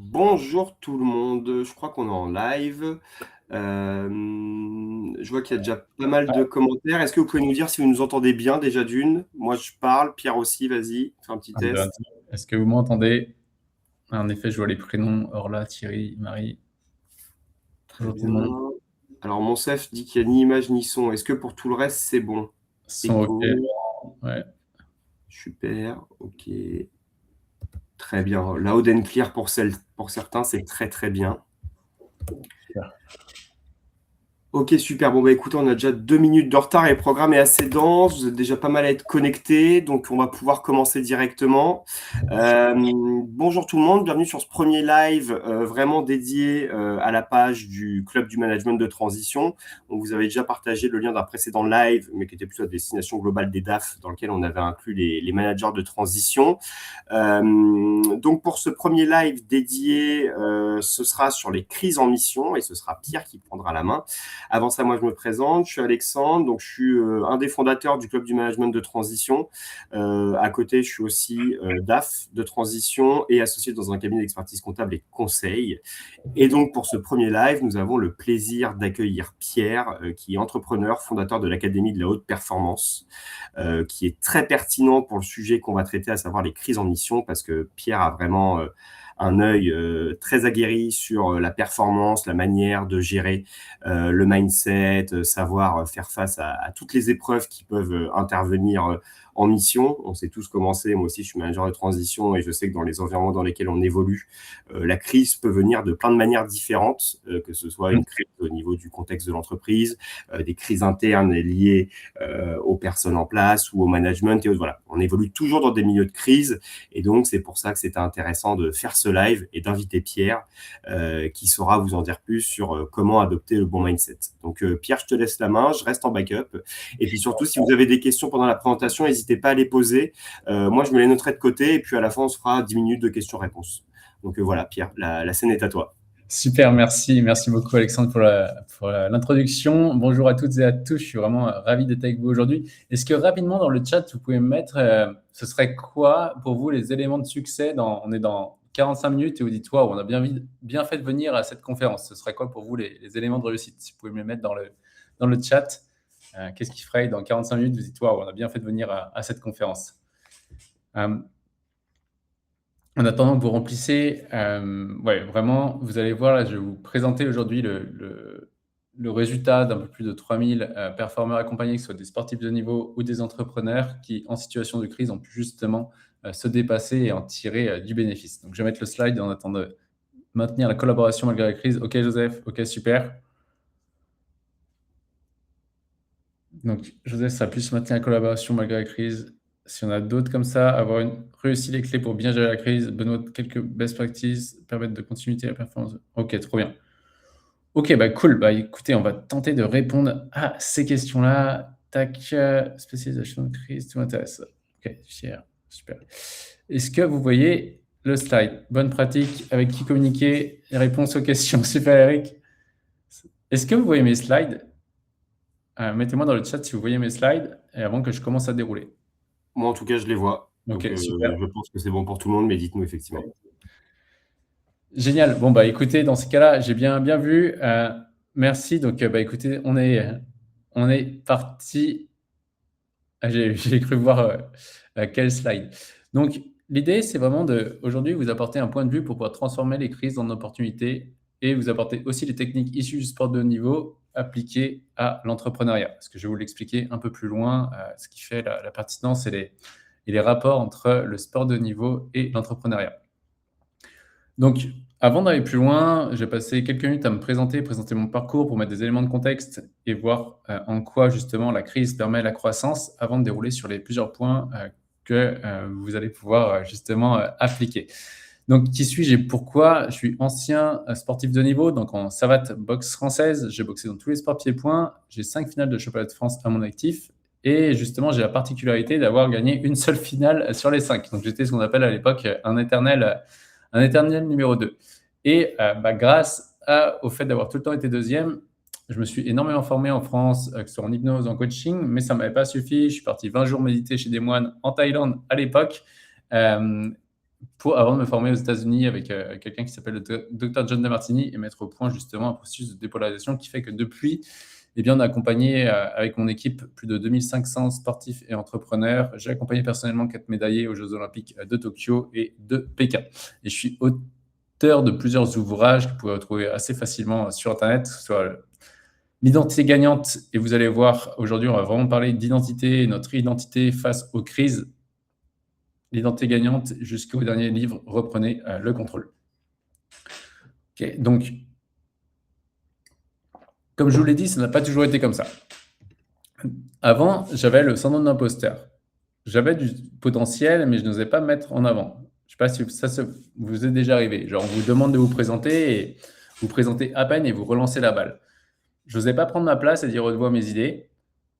Bonjour tout le monde, je crois qu'on est en live. Je vois qu'il y a déjà pas mal de commentaires. Est-ce que vous pouvez nous dire si vous nous entendez bien déjà d'une? Moi je parle, Pierre aussi, vas-y, fais un petit Un, deux, un, test. deux. Est-ce que vous m'entendez? En effet, je vois les prénoms Orla, Thierry, Marie. Très Bonjour tout le bien. monde. Alors Monsef dit qu'il n'y a ni image ni son. Est-ce que pour tout le reste c'est bon? Sont OK. Écho, Ouais. super, ok. Très bien. Loud and clear pour certains, c'est très très bien. Super. Ok, super. Bon, bah écoutez, on a déjà 2 minutes de retard et le programme est assez dense. Vous êtes déjà pas mal à être connectés, donc on va pouvoir commencer directement. Bonjour tout le monde, bienvenue sur ce premier live vraiment dédié à la page du Club du Management de Transition. On vous avait déjà partagé le lien d'un précédent live, mais qui était plutôt à destination globale des DAF, dans lequel on avait inclus les managers de transition. Donc pour ce premier live dédié, ce sera sur les crises en mission et ce sera Pierre qui prendra la main. Avant ça, moi, je me présente. Je suis Alexandre, donc je suis un des fondateurs du Club du Management de Transition. À côté, je suis aussi DAF de transition et associé dans un cabinet d'expertise comptable et conseil. Et donc, pour ce premier live, nous avons le plaisir d'accueillir Pierre, qui est entrepreneur, fondateur de l'Académie de la haute performance, qui est très pertinent pour le sujet qu'on va traiter, à savoir les crises en mission, parce que Pierre a vraiment un œil très aguerri sur la performance, la manière de gérer le mindset, savoir faire face à toutes les épreuves qui peuvent intervenir en mission. On sait tous comment c'est. Moi aussi, je suis manager de transition et je sais que dans les environnements dans lesquels on évolue, la crise peut venir de plein de manières différentes, que ce soit une crise au niveau du contexte de l'entreprise, des crises internes liées aux personnes en place ou au management et autres. Voilà, on évolue toujours dans des milieux de crise et donc c'est pour ça que c'était intéressant de faire ce live et d'inviter Pierre qui saura vous en dire plus sur comment adopter le bon mindset. Donc Pierre, je te laisse la main, je reste en backup. Et puis surtout, si vous avez des questions pendant la présentation, n'hésitez pas à les poser. Moi, je me les noterai de côté et puis à la fin, on se fera 10 minutes de questions-réponses. Donc voilà, Pierre, la scène est à toi. Super, merci. Merci beaucoup, Alexandre, pour l'introduction. Bonjour à toutes et à tous. Je suis vraiment ravi d'être avec vous aujourd'hui. Est-ce que rapidement, dans le chat, vous pouvez me mettre, ce serait quoi pour vous les éléments de succès on est dans 45 minutes et vous dites, waouh, on a bien fait de venir à cette conférence. Ce serait quoi pour vous les éléments de réussite? Si vous pouvez me les mettre dans le chat. Qu'est-ce qui ferait dans 45 minutes, vous dites, waouh, on a bien fait de venir à cette conférence. En attendant que vous remplissez, ouais, vraiment, vous allez voir, là, je vais vous présenter aujourd'hui le résultat d'un peu plus de 3000 performeurs accompagnés, que ce soit des sportifs de niveau ou des entrepreneurs qui, en situation de crise, ont pu justement se dépasser et en tirer du bénéfice. Donc, je vais mettre le slide en attendant de maintenir la collaboration malgré la crise. OK, Joseph, OK, super. Donc, Joseph, ça a pu se maintenir la collaboration malgré la crise. Si on a d'autres comme ça, réussi les clés pour bien gérer la crise. Benoît, quelques best practices permettent de continuer la performance. Ok, trop bien. Ok, bah cool. Bah écoutez, on va tenter de répondre à ces questions-là. Tac, spécialisation de crise, tout m'intéresse. Ok, super. Est-ce que vous voyez le slide? Bonne pratique, avec qui communiquer, réponse aux questions. Super, Eric. Est-ce que vous voyez mes slides? Mettez-moi dans le chat si vous voyez mes slides et avant que je commence à dérouler. Moi, en tout cas, je les vois. Donc, Ok, super. je pense que c'est bon pour tout le monde, mais dites-nous effectivement. Génial. Bon, bah écoutez, dans ces cas-là, j'ai bien vu. Merci. Donc, bah écoutez, on est parti. J'ai cru voir quel slide. Donc, l'idée, c'est vraiment aujourd'hui vous apporter un point de vue pour pouvoir transformer les crises en opportunités et vous apporter aussi les techniques issues du sport de haut niveau appliquées à l'entrepreneuriat. Parce que je vais vous l'expliquer un peu plus loin, ce qui fait la pertinence et les rapports entre le sport de haut niveau et l'entrepreneuriat. Donc, avant d'aller plus loin, j'ai passé quelques minutes à me présenter mon parcours pour mettre des éléments de contexte et voir en quoi justement la crise permet la croissance avant de dérouler sur les plusieurs points que vous allez pouvoir justement appliquer. Donc, qui suis-je et pourquoi? Je suis ancien sportif de niveau, donc en savate boxe française. J'ai boxé dans tous les sports pieds-points. J'ai 5 finales de championnat de France à mon actif. Et justement, j'ai la particularité d'avoir gagné une seule finale sur les 5. Donc, j'étais ce qu'on appelle à l'époque un éternel numéro 2. Et grâce au fait d'avoir tout le temps été deuxième, je me suis énormément formé en France, que ce soit en hypnose, en coaching, mais ça ne m'avait pas suffi. Je suis parti 20 jours méditer chez des moines en Thaïlande à l'époque. avant de me former aux États-Unis avec quelqu'un qui s'appelle le Dr John Demartini et mettre au point justement un processus de dépolarisation qui fait que depuis, eh bien, on a accompagné avec mon équipe plus de 2500 sportifs et entrepreneurs. J'ai accompagné personnellement 4 médaillés aux Jeux Olympiques de Tokyo et de Pékin. Et je suis auteur de plusieurs ouvrages que vous pouvez retrouver assez facilement sur Internet, que ce soit l'identité gagnante. Et vous allez voir, aujourd'hui, on va vraiment parler d'identité, notre identité face aux crises. L'identité gagnante jusqu'au dernier livre, reprenez le contrôle. Okay, donc, comme je vous l'ai dit, ça n'a pas toujours été comme ça. Avant, j'avais le syndrome d'imposteur. J'avais du potentiel, mais je n'osais pas me mettre en avant. Je ne sais pas si ça vous est déjà arrivé. Genre, on vous demande de vous présenter et vous présentez à peine et vous relancez la balle. Je n'osais pas prendre ma place et dire au revoir mes idées.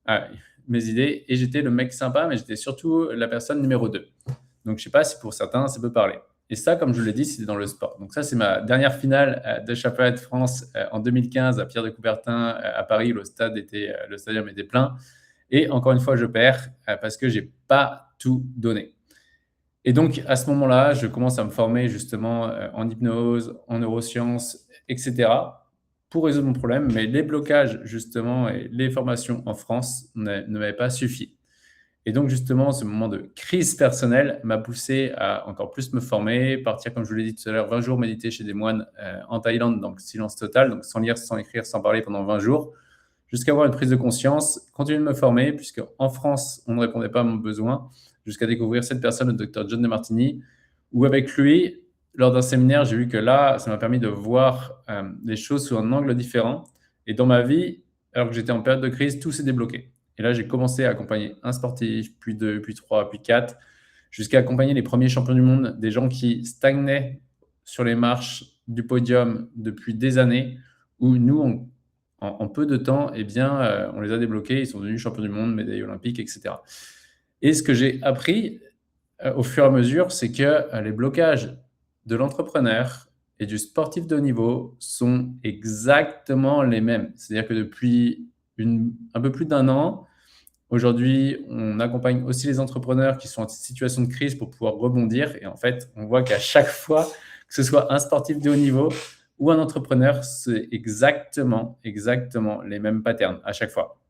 Et j'étais le mec sympa, mais j'étais surtout la personne numéro 2. Donc, je ne sais pas si pour certains, ça peut parler. Et ça, comme je l'ai dit, c'était dans le sport. Donc ça, c'est ma dernière finale de championnat de France en 2015 à Pierre de Coubertin à Paris. Le stadium était plein. Et encore une fois, je perds parce que je n'ai pas tout donné. Et donc, à ce moment-là, je commence à me former justement en hypnose, en neurosciences, etc. pour résoudre mon problème. Mais les blocages, justement, et les formations en France ne m'avaient pas suffi. Et donc, justement, ce moment de crise personnelle m'a poussé à encore plus me former, partir, comme je vous l'ai dit tout à l'heure, 20 jours méditer chez des moines en Thaïlande, donc silence total, donc sans lire, sans écrire, sans parler pendant 20 jours, jusqu'à avoir une prise de conscience, continuer de me former, puisque en France, on ne répondait pas à mon besoin, jusqu'à découvrir cette personne, le Dr John Demartini, où avec lui, lors d'un séminaire, j'ai vu que là, ça m'a permis de voir les choses sous un angle différent. Et dans ma vie, alors que j'étais en période de crise, tout s'est débloqué. Et là, j'ai commencé à accompagner un sportif, puis 2, puis 3, puis 4, jusqu'à accompagner les premiers champions du monde, des gens qui stagnaient sur les marches du podium depuis des années, où nous, en peu de temps, eh bien, on les a débloqués, ils sont devenus champions du monde, médailles olympiques, etc. Et ce que j'ai appris au fur et à mesure, c'est que les blocages de l'entrepreneur et du sportif de haut niveau sont exactement les mêmes. C'est-à-dire que depuis un peu plus d'1 an, aujourd'hui, on accompagne aussi les entrepreneurs qui sont en situation de crise pour pouvoir rebondir. Et en fait, on voit qu'à chaque fois, que ce soit un sportif de haut niveau ou un entrepreneur, c'est exactement les mêmes patterns à chaque fois.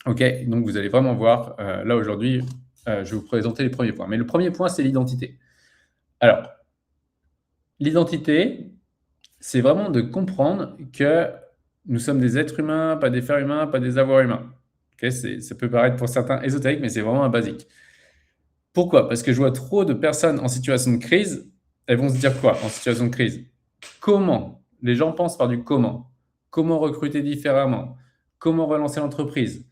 OK, donc vous allez vraiment voir, là aujourd'hui, je vais vous présenter les premiers points. Mais le premier point, c'est l'identité. Alors, l'identité, c'est vraiment de comprendre que nous sommes des êtres humains, pas des fers humains, pas des avoirs humains. Okay, ça peut paraître pour certains ésotérique, mais c'est vraiment un basique. Pourquoi? Parce que je vois trop de personnes en situation de crise, elles vont se dire quoi en situation de crise? Comment? Les gens pensent par du comment. Comment recruter différemment? Comment relancer l'entreprise?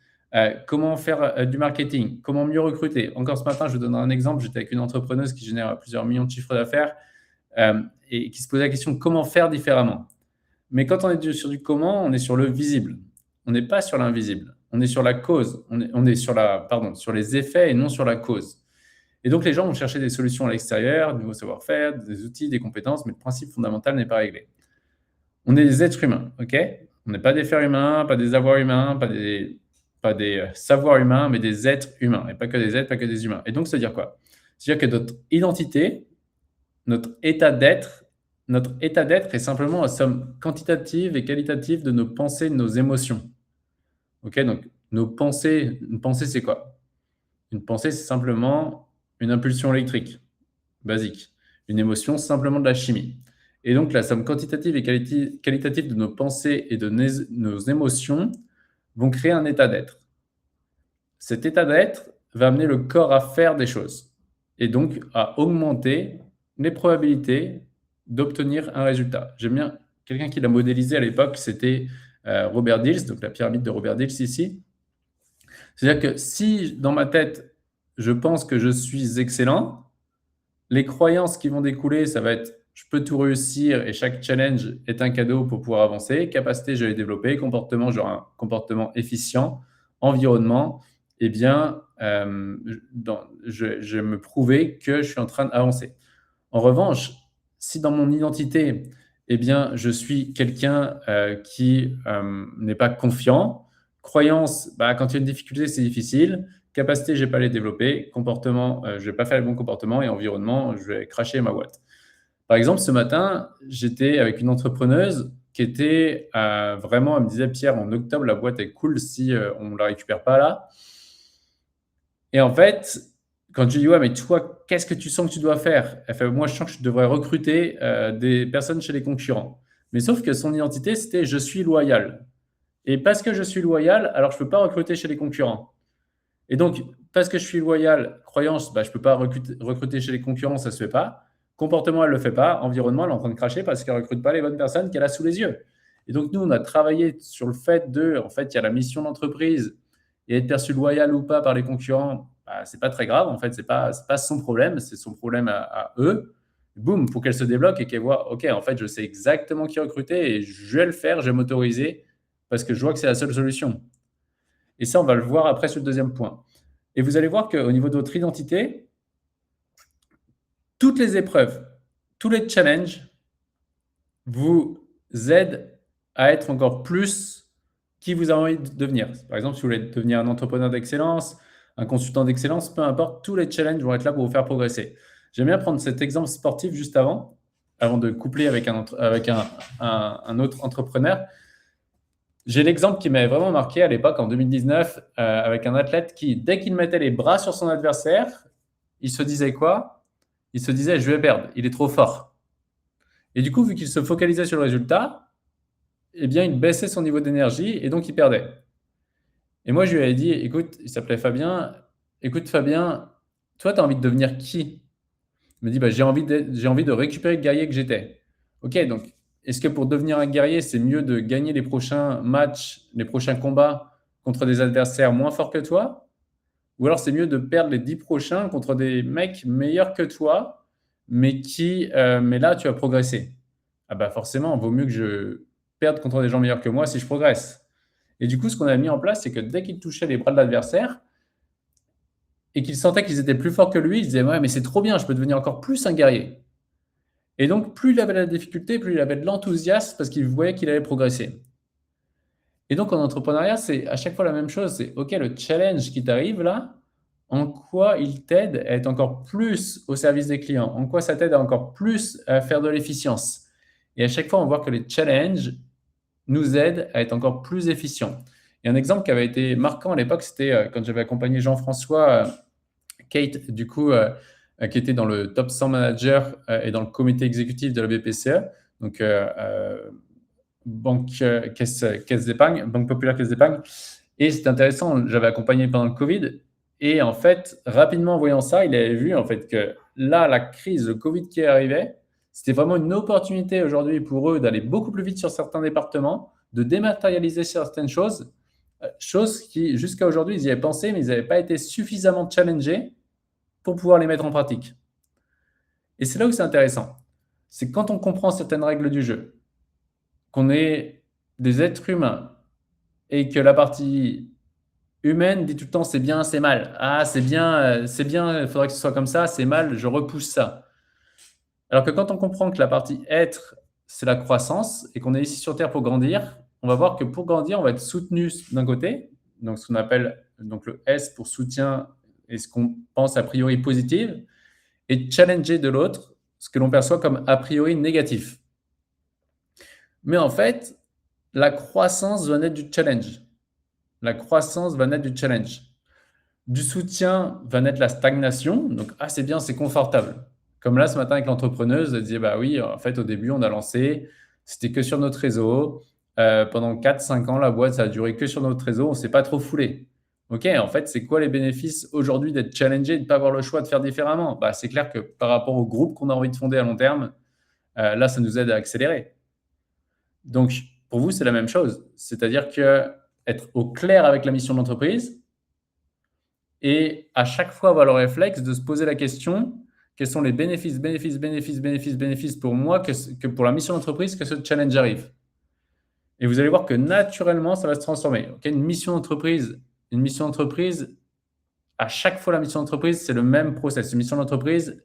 Comment faire du marketing? Comment mieux recruter? Encore ce matin, je vous donnerai un exemple. J'étais avec une entrepreneuse qui génère plusieurs millions de chiffres d'affaires et qui se posait la question comment faire différemment. Mais quand on est sur du comment, on est sur le visible. On n'est pas sur l'invisible. On est sur la cause. On est sur les effets et non sur la cause. Et donc, les gens vont chercher des solutions à l'extérieur, de nouveaux savoir-faire, des outils, des compétences, mais le principe fondamental n'est pas réglé. On est des êtres humains, ok? On n'est pas des fers humains, pas des avoirs humains, pas des savoirs humains, mais des êtres humains. Et pas que des êtres, pas que des humains. Et donc, ça veut dire quoi? C'est-à-dire que notre identité, notre état d'être est simplement la somme quantitative et qualitative de nos pensées, de nos émotions. Ok? Donc, nos pensées, une pensée, c'est quoi? Une pensée, c'est simplement une impulsion électrique, basique. Une émotion, c'est simplement de la chimie. Et donc, la somme quantitative et qualitative de nos pensées et de nos émotions vont créer un état d'être. Cet état d'être va amener le corps à faire des choses et donc à augmenter les probabilités d'obtenir un résultat. J'aime bien quelqu'un qui l'a modélisé à l'époque, c'était Robert Dills, donc la pyramide de Robert Dills ici. C'est-à-dire que si dans ma tête, je pense que je suis excellent, les croyances qui vont découler, ça va être je peux tout réussir et chaque challenge est un cadeau pour pouvoir avancer. Capacité, je vais développer. Comportement, j'aurai un comportement efficient. Environnement, eh bien, je vais me prouver que je suis en train d'avancer. En revanche, si dans mon identité, eh bien, je suis quelqu'un qui n'est pas confiant, croyance, quand il y a une difficulté, c'est difficile. Capacité, je vais pas les développer. Comportement, je vais pas faire les bons comportements. Et environnement, je vais cracher ma boîte. Par exemple, ce matin, j'étais avec une entrepreneuse qui était vraiment, elle me disait, Pierre, en octobre, la boîte est cool si on ne la récupère pas là. Et en fait, quand je lui dis, ouais, mais toi, qu'est-ce que tu sens que tu dois faire? Elle fait, moi, je sens que je devrais recruter des personnes chez les concurrents. Mais sauf que son identité, c'était je suis loyal. Et parce que je suis loyal, alors je ne peux pas recruter chez les concurrents. Et donc, parce que je suis loyal, croyance, bah, je ne peux pas recruter chez les concurrents, ça ne se fait pas. Comportement, elle ne le fait pas. Environnement, elle est en train de cracher parce qu'elle ne recrute pas les bonnes personnes qu'elle a sous les yeux. Et donc, nous, on a travaillé sur le fait de, en fait, il y a la mission d'entreprise et être perçu loyal ou pas par les concurrents, bah, ce n'est pas très grave. En fait, ce n'est pas son problème, c'est son problème à eux. Boum, pour qu'elle se débloque et qu'elle voit, OK, en fait, je sais exactement qui recruter et je vais le faire, je vais m'autoriser parce que je vois que c'est la seule solution. Et ça, on va le voir après sur le deuxième point. Et vous allez voir qu'au niveau de votre identité, toutes les épreuves, tous les challenges vous aident à être encore plus qui vous avez envie de devenir. Par exemple, si vous voulez devenir un entrepreneur d'excellence, un consultant d'excellence, peu importe, tous les challenges vont être là pour vous faire progresser. J'aime bien prendre cet exemple sportif juste avant de coupler avec un autre entrepreneur. J'ai l'exemple qui m'avait vraiment marqué à l'époque, en 2019, avec un athlète qui, dès qu'il mettait les bras sur son adversaire, il se disait quoi? Il se disait, je vais perdre, il est trop fort. Et du coup, vu qu'il se focalisait sur le résultat, eh bien, il baissait son niveau d'énergie et donc il perdait. Et moi, je lui avais dit, écoute, il s'appelait Fabien, écoute Fabien, toi, tu as envie de devenir qui? Il me dit, bah, j'ai envie de récupérer le guerrier que j'étais. Ok, donc, est-ce que pour devenir un guerrier, c'est mieux de gagner les prochains matchs, les prochains combats contre des adversaires moins forts que toi? Ou alors c'est mieux de perdre les 10 prochains contre des mecs meilleurs que toi, mais là, tu as progressé. Ah bah forcément, il vaut mieux que je perde contre des gens meilleurs que moi si je progresse. Et du coup, ce qu'on a mis en place, c'est que dès qu'il touchait les bras de l'adversaire et qu'il sentait qu'ils étaient plus forts que lui, il disait, ouais, mais c'est trop bien, je peux devenir encore plus un guerrier. Et donc, plus il avait la difficulté, plus il avait de l'enthousiasme parce qu'il voyait qu'il allait progresser. Et donc, en entrepreneuriat, c'est à chaque fois la même chose. C'est, OK, le challenge qui t'arrive là, en quoi il t'aide à être encore plus au service des clients? En quoi ça t'aide à encore plus à faire de l'efficience? Et à chaque fois, on voit que les challenges nous aident à être encore plus efficients. Et un exemple qui avait été marquant à l'époque, c'était quand j'avais accompagné Jean-François, Kate, du coup, qui était dans le top 100 manager et dans le comité exécutif de la BPCE. Donc, banque caisse d'épargne, banque populaire caisse d'épargne. Et c'est intéressant, j'avais accompagné pendant le Covid. Et en fait, rapidement en voyant ça, il avait vu en fait que là, la crise, le Covid qui arrivait, c'était vraiment une opportunité aujourd'hui pour eux d'aller beaucoup plus vite sur certains départements, de dématérialiser certaines choses qui jusqu'à aujourd'hui, ils y avaient pensé, mais ils n'avaient pas été suffisamment challengés pour pouvoir les mettre en pratique. Et c'est là où c'est intéressant. C'est quand on comprend certaines règles du jeu, qu'on est des êtres humains et que la partie humaine dit tout le temps c'est bien, c'est mal. Ah, c'est bien, il faudrait que ce soit comme ça, c'est mal, je repousse ça. Alors que quand on comprend que la partie être, c'est la croissance et qu'on est ici sur Terre pour grandir, on va voir que pour grandir, on va être soutenu d'un côté, donc ce qu'on appelle donc le S pour soutien et ce qu'on pense a priori positif, et challenger de l'autre, ce que l'on perçoit comme a priori négatif. Mais en fait, la croissance va naître du challenge. La croissance va naître du challenge. Du soutien va naître la stagnation. Donc, ah, c'est bien, c'est confortable. Comme là, ce matin, avec l'entrepreneuse, elle disait, bah oui, en fait, au début, on a lancé, c'était que sur notre réseau. Pendant 4-5 ans, la boîte, ça a duré que sur notre réseau. On ne s'est pas trop foulé. OK, en fait, c'est quoi les bénéfices aujourd'hui d'être challengé et de ne pas avoir le choix de faire différemment? Bah, c'est clair que par rapport au groupe qu'on a envie de fonder à long terme, là, ça nous aide à accélérer. Donc, pour vous, c'est la même chose. C'est-à-dire que être au clair avec la mission de l'entreprise et à chaque fois avoir le réflexe de se poser la question, quels sont les bénéfices pour moi que pour la mission d'entreprise que ce challenge arrive. Et vous allez voir que naturellement, ça va se transformer. Okay, une mission d'entreprise, à chaque fois la mission d'entreprise, c'est le même process. Une mission d'entreprise,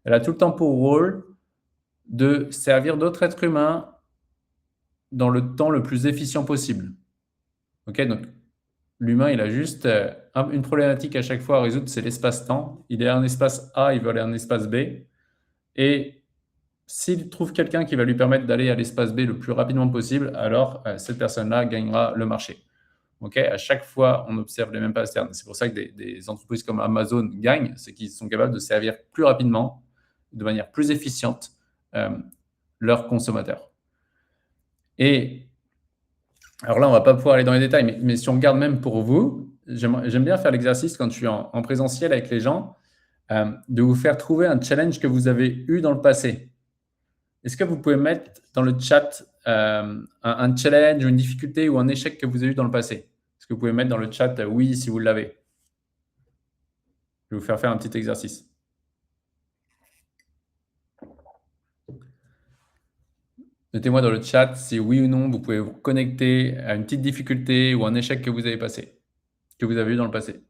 elle a tout le temps pour rôle de servir d'autres êtres humains dans le temps le plus efficient possible. Ok, donc l'humain, il a juste une problématique à chaque fois à résoudre, c'est l'espace-temps. Il est à un espace A, il veut aller à un espace B. Et s'il trouve quelqu'un qui va lui permettre d'aller à l'espace B le plus rapidement possible, alors cette personne-là gagnera le marché. Okay, à chaque fois, on observe les mêmes patterns. C'est pour ça que des entreprises comme Amazon gagnent, c'est qu'ils sont capables de servir plus rapidement, de manière plus efficiente, leurs consommateurs. Et alors là, on ne va pas pouvoir aller dans les détails, mais si on regarde même pour vous, j'aime bien faire l'exercice quand je suis en présentiel avec les gens, de vous faire trouver un challenge que vous avez eu dans le passé. Est-ce que vous pouvez mettre dans le chat un challenge, une difficulté ou un échec que vous avez eu dans le passé? Est-ce que vous pouvez mettre dans le chat oui si vous l'avez? Je vais vous faire un petit exercice. Notez-moi dans le chat si oui ou non vous pouvez vous connecter à une petite difficulté ou un échec que vous avez passé, que vous avez eu dans le passé.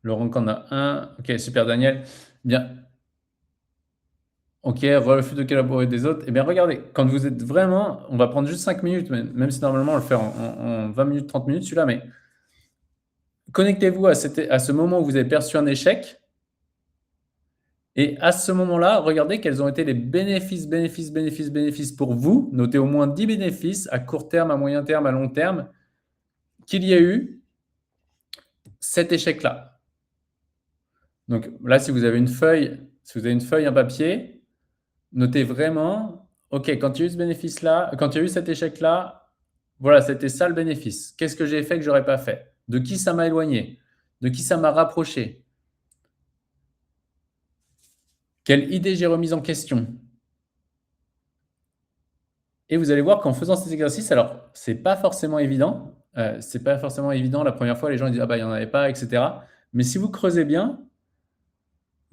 Laurent, qu'on a un. Ok, super, Daniel. Bien. Ok, refus de collaborer des autres. Eh bien, regardez, quand vous êtes vraiment, on va prendre juste 5 minutes, même si normalement on le fait en 20 minutes, 30 minutes, celui-là, mais connectez-vous à ce moment où vous avez perçu un échec. Et à ce moment-là, regardez quels ont été les bénéfices pour vous. Notez au moins 10 bénéfices à court terme, à moyen terme, à long terme, qu'il y a eu cet échec-là. Donc là, si vous avez une feuille, un papier, notez vraiment, OK, quand il y a eu ce bénéfice-là, quand il y a eu cet échec-là, voilà, c'était ça le bénéfice. Qu'est-ce que j'ai fait que je n'aurais pas fait? De qui ça m'a éloigné? De qui ça m'a rapproché? Quelle idée j'ai remise en question? Et vous allez voir qu'en faisant ces exercices, alors c'est pas forcément évident. C'est pas forcément évident la première fois. Les gens disent ah bah il y en avait pas, etc. Mais si vous creusez bien,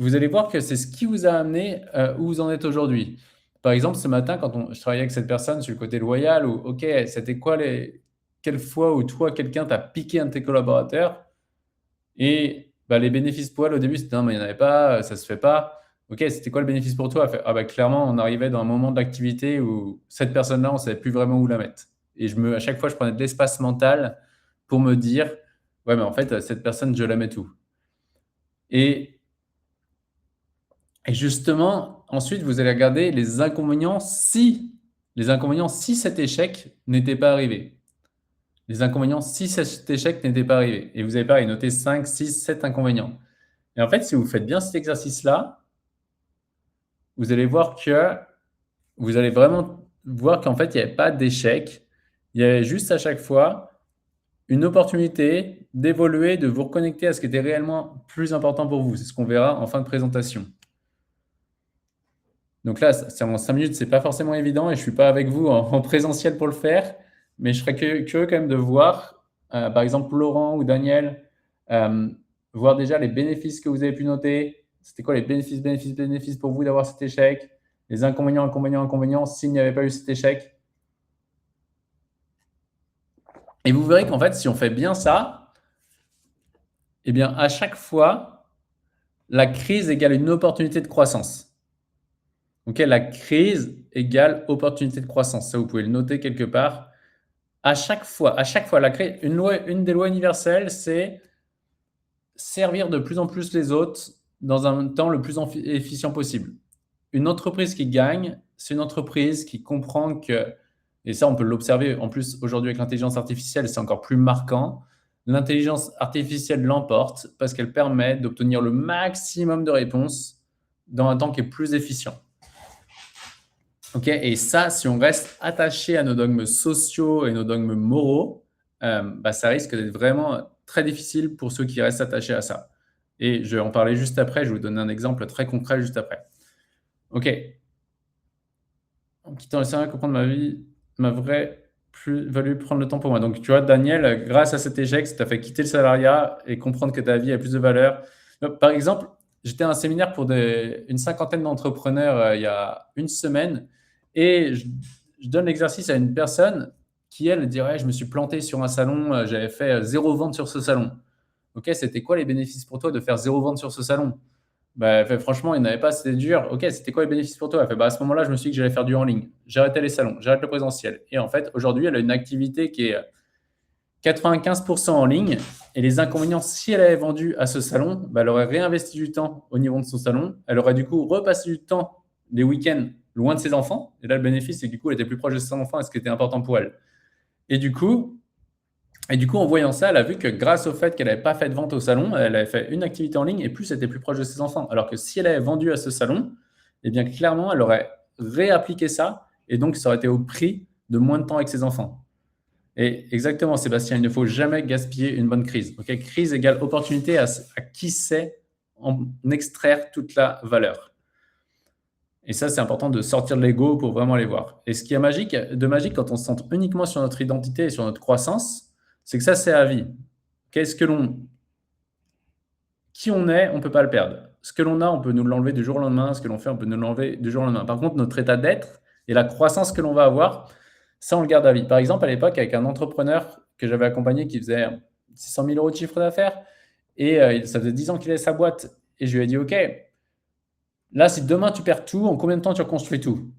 vous allez voir que c'est ce qui vous a amené où vous en êtes aujourd'hui. Par exemple, ce matin, quand je travaillais avec cette personne sur le côté loyal, ou ok, c'était quoi quelle fois où toi quelqu'un t'a piqué un de tes collaborateurs et bah, les bénéfices pour elle au début c'était non mais il n'y en avait pas, ça se fait pas. Ok, c'était quoi le bénéfice pour toi? Ah bah clairement, on arrivait dans un moment de l'activité où cette personne-là, on ne savait plus vraiment où la mettre. Et à chaque fois, je prenais de l'espace mental pour me dire, ouais, mais en fait, cette personne, je la mets tout. Et justement, ensuite, vous allez regarder les inconvénients si cet échec n'était pas arrivé. Les inconvénients si cet échec n'était pas arrivé. Et vous avez pareil, noté 5, 6, 7 inconvénients. Et en fait, si vous faites bien cet exercice-là, vous allez voir vous allez vraiment voir qu'en fait, il n'y avait pas d'échec. Il y avait juste à chaque fois une opportunité d'évoluer, de vous reconnecter à ce qui était réellement plus important pour vous. C'est ce qu'on verra en fin de présentation. Donc là, c'est en 5 minutes, ce n'est pas forcément évident et je ne suis pas avec vous en présentiel pour le faire, mais je serais curieux quand même de voir, par exemple, Laurent ou Daniel, voir déjà les bénéfices que vous avez pu noter. C'était quoi les bénéfices pour vous d'avoir cet échec? Les inconvénients, s'il n'y avait pas eu cet échec. Et vous verrez qu'en fait, si on fait bien ça, eh bien, à chaque fois, la crise égale une opportunité de croissance. Okay, la crise égale opportunité de croissance. Ça, vous pouvez le noter quelque part. À chaque fois, une des lois universelles, c'est servir de plus en plus les autres dans un temps le plus efficient possible. Une entreprise qui gagne, c'est une entreprise qui comprend que, et ça on peut l'observer en plus aujourd'hui avec l'intelligence artificielle, c'est encore plus marquant, l'intelligence artificielle l'emporte parce qu'elle permet d'obtenir le maximum de réponses dans un temps qui est plus efficient. Okay, et ça, si on reste attaché à nos dogmes sociaux et nos dogmes moraux, ça risque d'être vraiment très difficile pour ceux qui restent attachés à ça. Et je vais en parler juste après, je vais vous donner un exemple très concret juste après. Ok. En quittant le salariat, comprendre ma vie, ma vraie plus-value, prendre le temps pour moi. Donc, tu vois, Daniel, grâce à cet échec, ça t'a fait quitter le salariat et comprendre que ta vie a plus de valeur. Par exemple, j'étais à un séminaire pour une cinquantaine d'entrepreneurs il y a une semaine et je donne l'exercice à une personne qui, elle, dirait, je me suis planté sur un salon, j'avais fait 0 vente sur ce salon. Ok, c'était quoi les bénéfices pour toi de faire 0 vente sur ce salon? Bah, elle fait, franchement, il n'avait pas, c'était dur. Ok, c'était quoi les bénéfices pour toi? Elle fait, bah, à ce moment-là, je me suis dit que j'allais faire du en ligne. J'arrêtais les salons, j'arrête le présentiel. Et en fait, aujourd'hui, elle a une activité qui est 95% en ligne. Et les inconvénients, si elle avait vendu à ce salon, bah, elle aurait réinvesti du temps au niveau de son salon. Elle aurait du coup repassé du temps les week-ends loin de ses enfants. Et là, le bénéfice, c'est que du coup, elle était plus proche de ses enfants, et ce qui était important pour elle. Et du coup, en voyant ça, elle a vu que grâce au fait qu'elle n'avait pas fait de vente au salon, elle avait fait une activité en ligne et plus elle était plus proche de ses enfants. Alors que si elle avait vendu à ce salon, eh bien clairement, elle aurait réappliqué ça et donc ça aurait été au prix de moins de temps avec ses enfants. Et exactement, Sébastien, il ne faut jamais gaspiller une bonne crise. Okay, crise égale opportunité à qui sait en extraire toute la valeur. Et ça, c'est important de sortir de l'ego pour vraiment les voir. Et ce qui est magique quand on se centre uniquement sur notre identité et sur notre croissance, c'est que ça, c'est à vie. Qui on est, on ne peut pas le perdre. Ce que l'on a, on peut nous l'enlever du jour au lendemain. Ce que l'on fait, on peut nous l'enlever du jour au lendemain. Par contre, notre état d'être et la croissance que l'on va avoir, ça, on le garde à vie. Par exemple, à l'époque, avec un entrepreneur que j'avais accompagné qui faisait 600 000 euros de chiffre d'affaires et ça faisait 10 ans qu'il avait sa boîte. Et je lui ai dit, OK, là, si demain tu perds tout, en combien de temps tu reconstruis tout?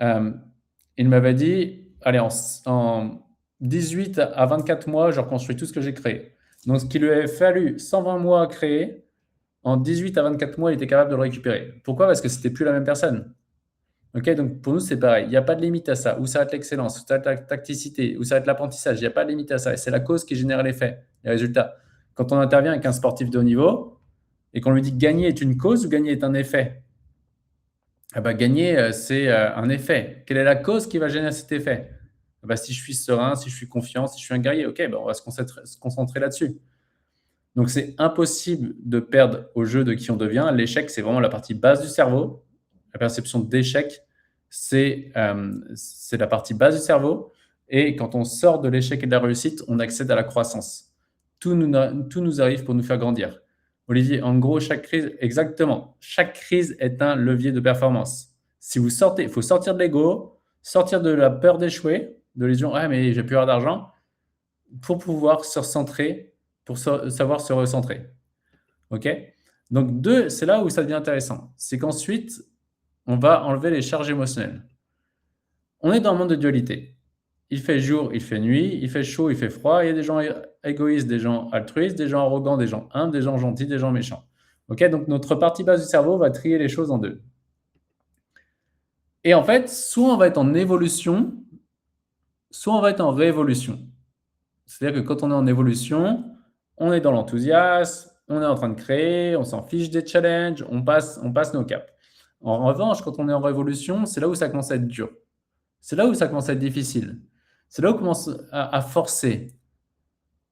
Il m'avait dit, allez, en 18 à 24 mois, je reconstruis tout ce que j'ai créé. Donc, ce qui lui avait fallu 120 mois à créer, en 18 à 24 mois, il était capable de le récupérer. Pourquoi? Parce que c'était plus la même personne. Ok, donc pour nous, c'est pareil. Il n'y a pas de limite à ça. Où ça va être l'excellence, où ça va être la tacticité, où ça va être l'apprentissage. Il n'y a pas de limite à ça. Et c'est la cause qui génère l'effet, les résultats. Quand on intervient avec un sportif de haut niveau et qu'on lui dit que gagner est une cause ou gagner est un effet, ah bah, gagner, c'est un effet. Quelle est la cause qui va générer cet effet? Ah bah, si je suis serein, si je suis confiant, si je suis un guerrier, ok, bah, on va se concentrer là-dessus. Donc, c'est impossible de perdre au jeu de qui on devient. L'échec, c'est vraiment la partie basse du cerveau. La perception d'échec, c'est la partie basse du cerveau. Et quand on sort de l'échec et de la réussite, on accède à la croissance. Tout nous arrive pour nous faire grandir. Olivier, en gros, chaque crise est un levier de performance. Si vous sortez, il faut sortir de l'ego, sortir de la peur d'échouer, de les gens, ah, mais j'ai plus avoir d'argent, pour pouvoir se recentrer, pour savoir se recentrer. OK? Donc, c'est là où ça devient intéressant. C'est qu'ensuite, on va enlever les charges émotionnelles. On est dans un monde de dualité. Il fait jour, il fait nuit, il fait chaud, il fait froid. Il y a des gens égoïstes, des gens altruistes, des gens arrogants, des gens humbles, des gens gentils, des gens méchants. OK? Donc, notre partie basse du cerveau va trier les choses en deux. Et en fait, soit on va être en évolution, soit on va être en révolution. C'est-à-dire que quand on est en évolution, on est dans l'enthousiasme, on est en train de créer, on s'en fiche des challenges, on passe nos caps. En revanche, quand on est en révolution, c'est là où ça commence à être dur. C'est là où ça commence à être difficile. C'est là où on commence à forcer.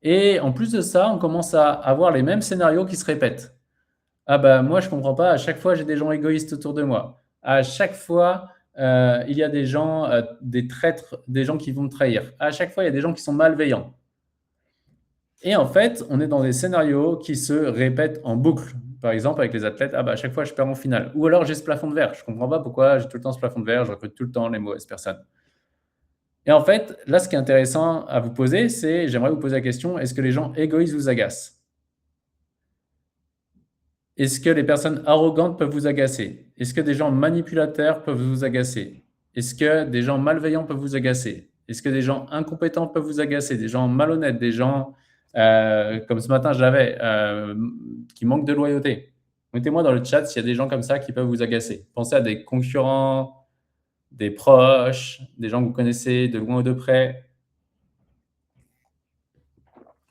Et en plus de ça, on commence à avoir les mêmes scénarios qui se répètent. Ah bah moi, je ne comprends pas, à chaque fois, j'ai des gens égoïstes autour de moi. À chaque fois, il y a des gens, des traîtres, des gens qui vont me trahir. À chaque fois, il y a des gens qui sont malveillants. Et en fait, on est dans des scénarios qui se répètent en boucle. Par exemple, avec les athlètes, ah bah à chaque fois, je perds en finale. Ou alors, j'ai ce plafond de verre. Je ne comprends pas pourquoi j'ai tout le temps ce plafond de verre, je recrute tout le temps les mauvaises personnes. Et en fait, là, ce qui est intéressant à vous poser, c'est, j'aimerais vous poser la question, est-ce que les gens égoïstes vous agacent? Est-ce que les personnes arrogantes peuvent vous agacer? Est-ce que des gens manipulateurs peuvent vous agacer? Est-ce que des gens malveillants peuvent vous agacer? Est-ce que des gens incompétents peuvent vous agacer? Des gens malhonnêtes, des gens, comme ce matin, qui manquent de loyauté? Mettez-moi dans le chat s'il y a des gens comme ça qui peuvent vous agacer. Pensez à des concurrents, des proches, des gens que vous connaissez de loin ou de près.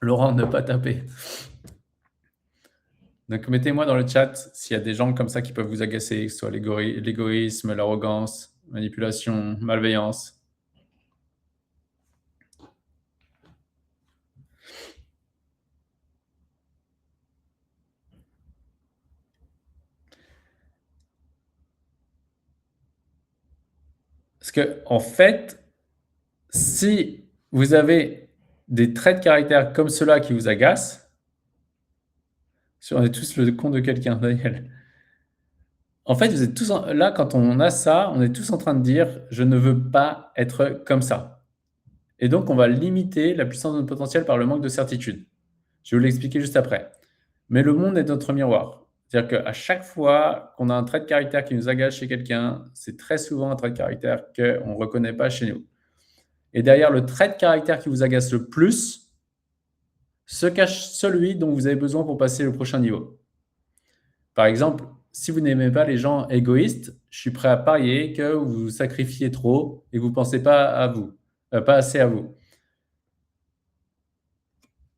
Laurent, ne pas taper. Donc, mettez-moi dans le chat s'il y a des gens comme ça qui peuvent vous agacer, que ce soit l'égoïsme, l'arrogance, manipulation, malveillance. Parce que, en fait, si vous avez des traits de caractère comme ceux-là qui vous agacent, si on est tous le compte de quelqu'un, Daniel. En fait, vous êtes tous là, quand on a ça, on est tous en train de dire « je ne veux pas être comme ça ». Et donc, on va limiter la puissance de notre potentiel par le manque de certitude. Je vais vous l'expliquer juste après. Mais le monde est notre miroir. C'est-à-dire qu'à chaque fois qu'on a un trait de caractère qui nous agace chez quelqu'un, c'est très souvent un trait de caractère qu'on ne reconnaît pas chez nous. Et derrière le trait de caractère qui vous agace le plus, se cache celui dont vous avez besoin pour passer au prochain niveau. Par exemple, si vous n'aimez pas les gens égoïstes, je suis prêt à parier que vous vous sacrifiez trop et que vous ne pensez pas à vous, pas assez à vous.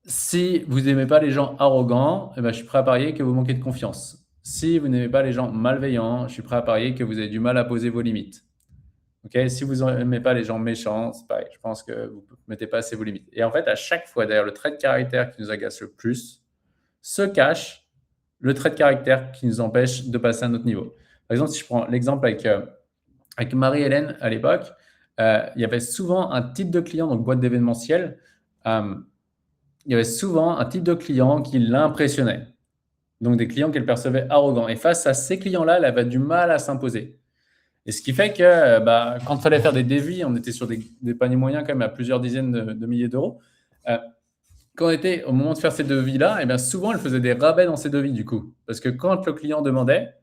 Si vous n'aimez pas les gens arrogants, je suis prêt à parier que vous manquez de confiance. Si vous n'aimez pas les gens malveillants, je suis prêt à parier que vous avez du mal à poser vos limites. Okay, si vous n'aimez pas les gens méchants, c'est pareil, je pense que vous ne mettez pas assez vos limites. Et en fait, à chaque fois, derrière le trait de caractère qui nous agace le plus, se cache le trait de caractère qui nous empêche de passer à un autre niveau. Par exemple, si je prends l'exemple avec Marie-Hélène à l'époque, il y avait souvent un type de client, donc boîte d'événementiel, il y avait souvent un type de client qui l'impressionnait. Donc des clients qu'elle percevait arrogants. Et face à ces clients-là, elle avait du mal à s'imposer. Et ce qui fait que quand il fallait faire des devis, on était sur des paniers moyens quand même à plusieurs dizaines de milliers d'euros. Quand on était au moment de faire ces devis-là, souvent elle faisait des rabais dans ces devis du coup. Parce que quand le client demandait,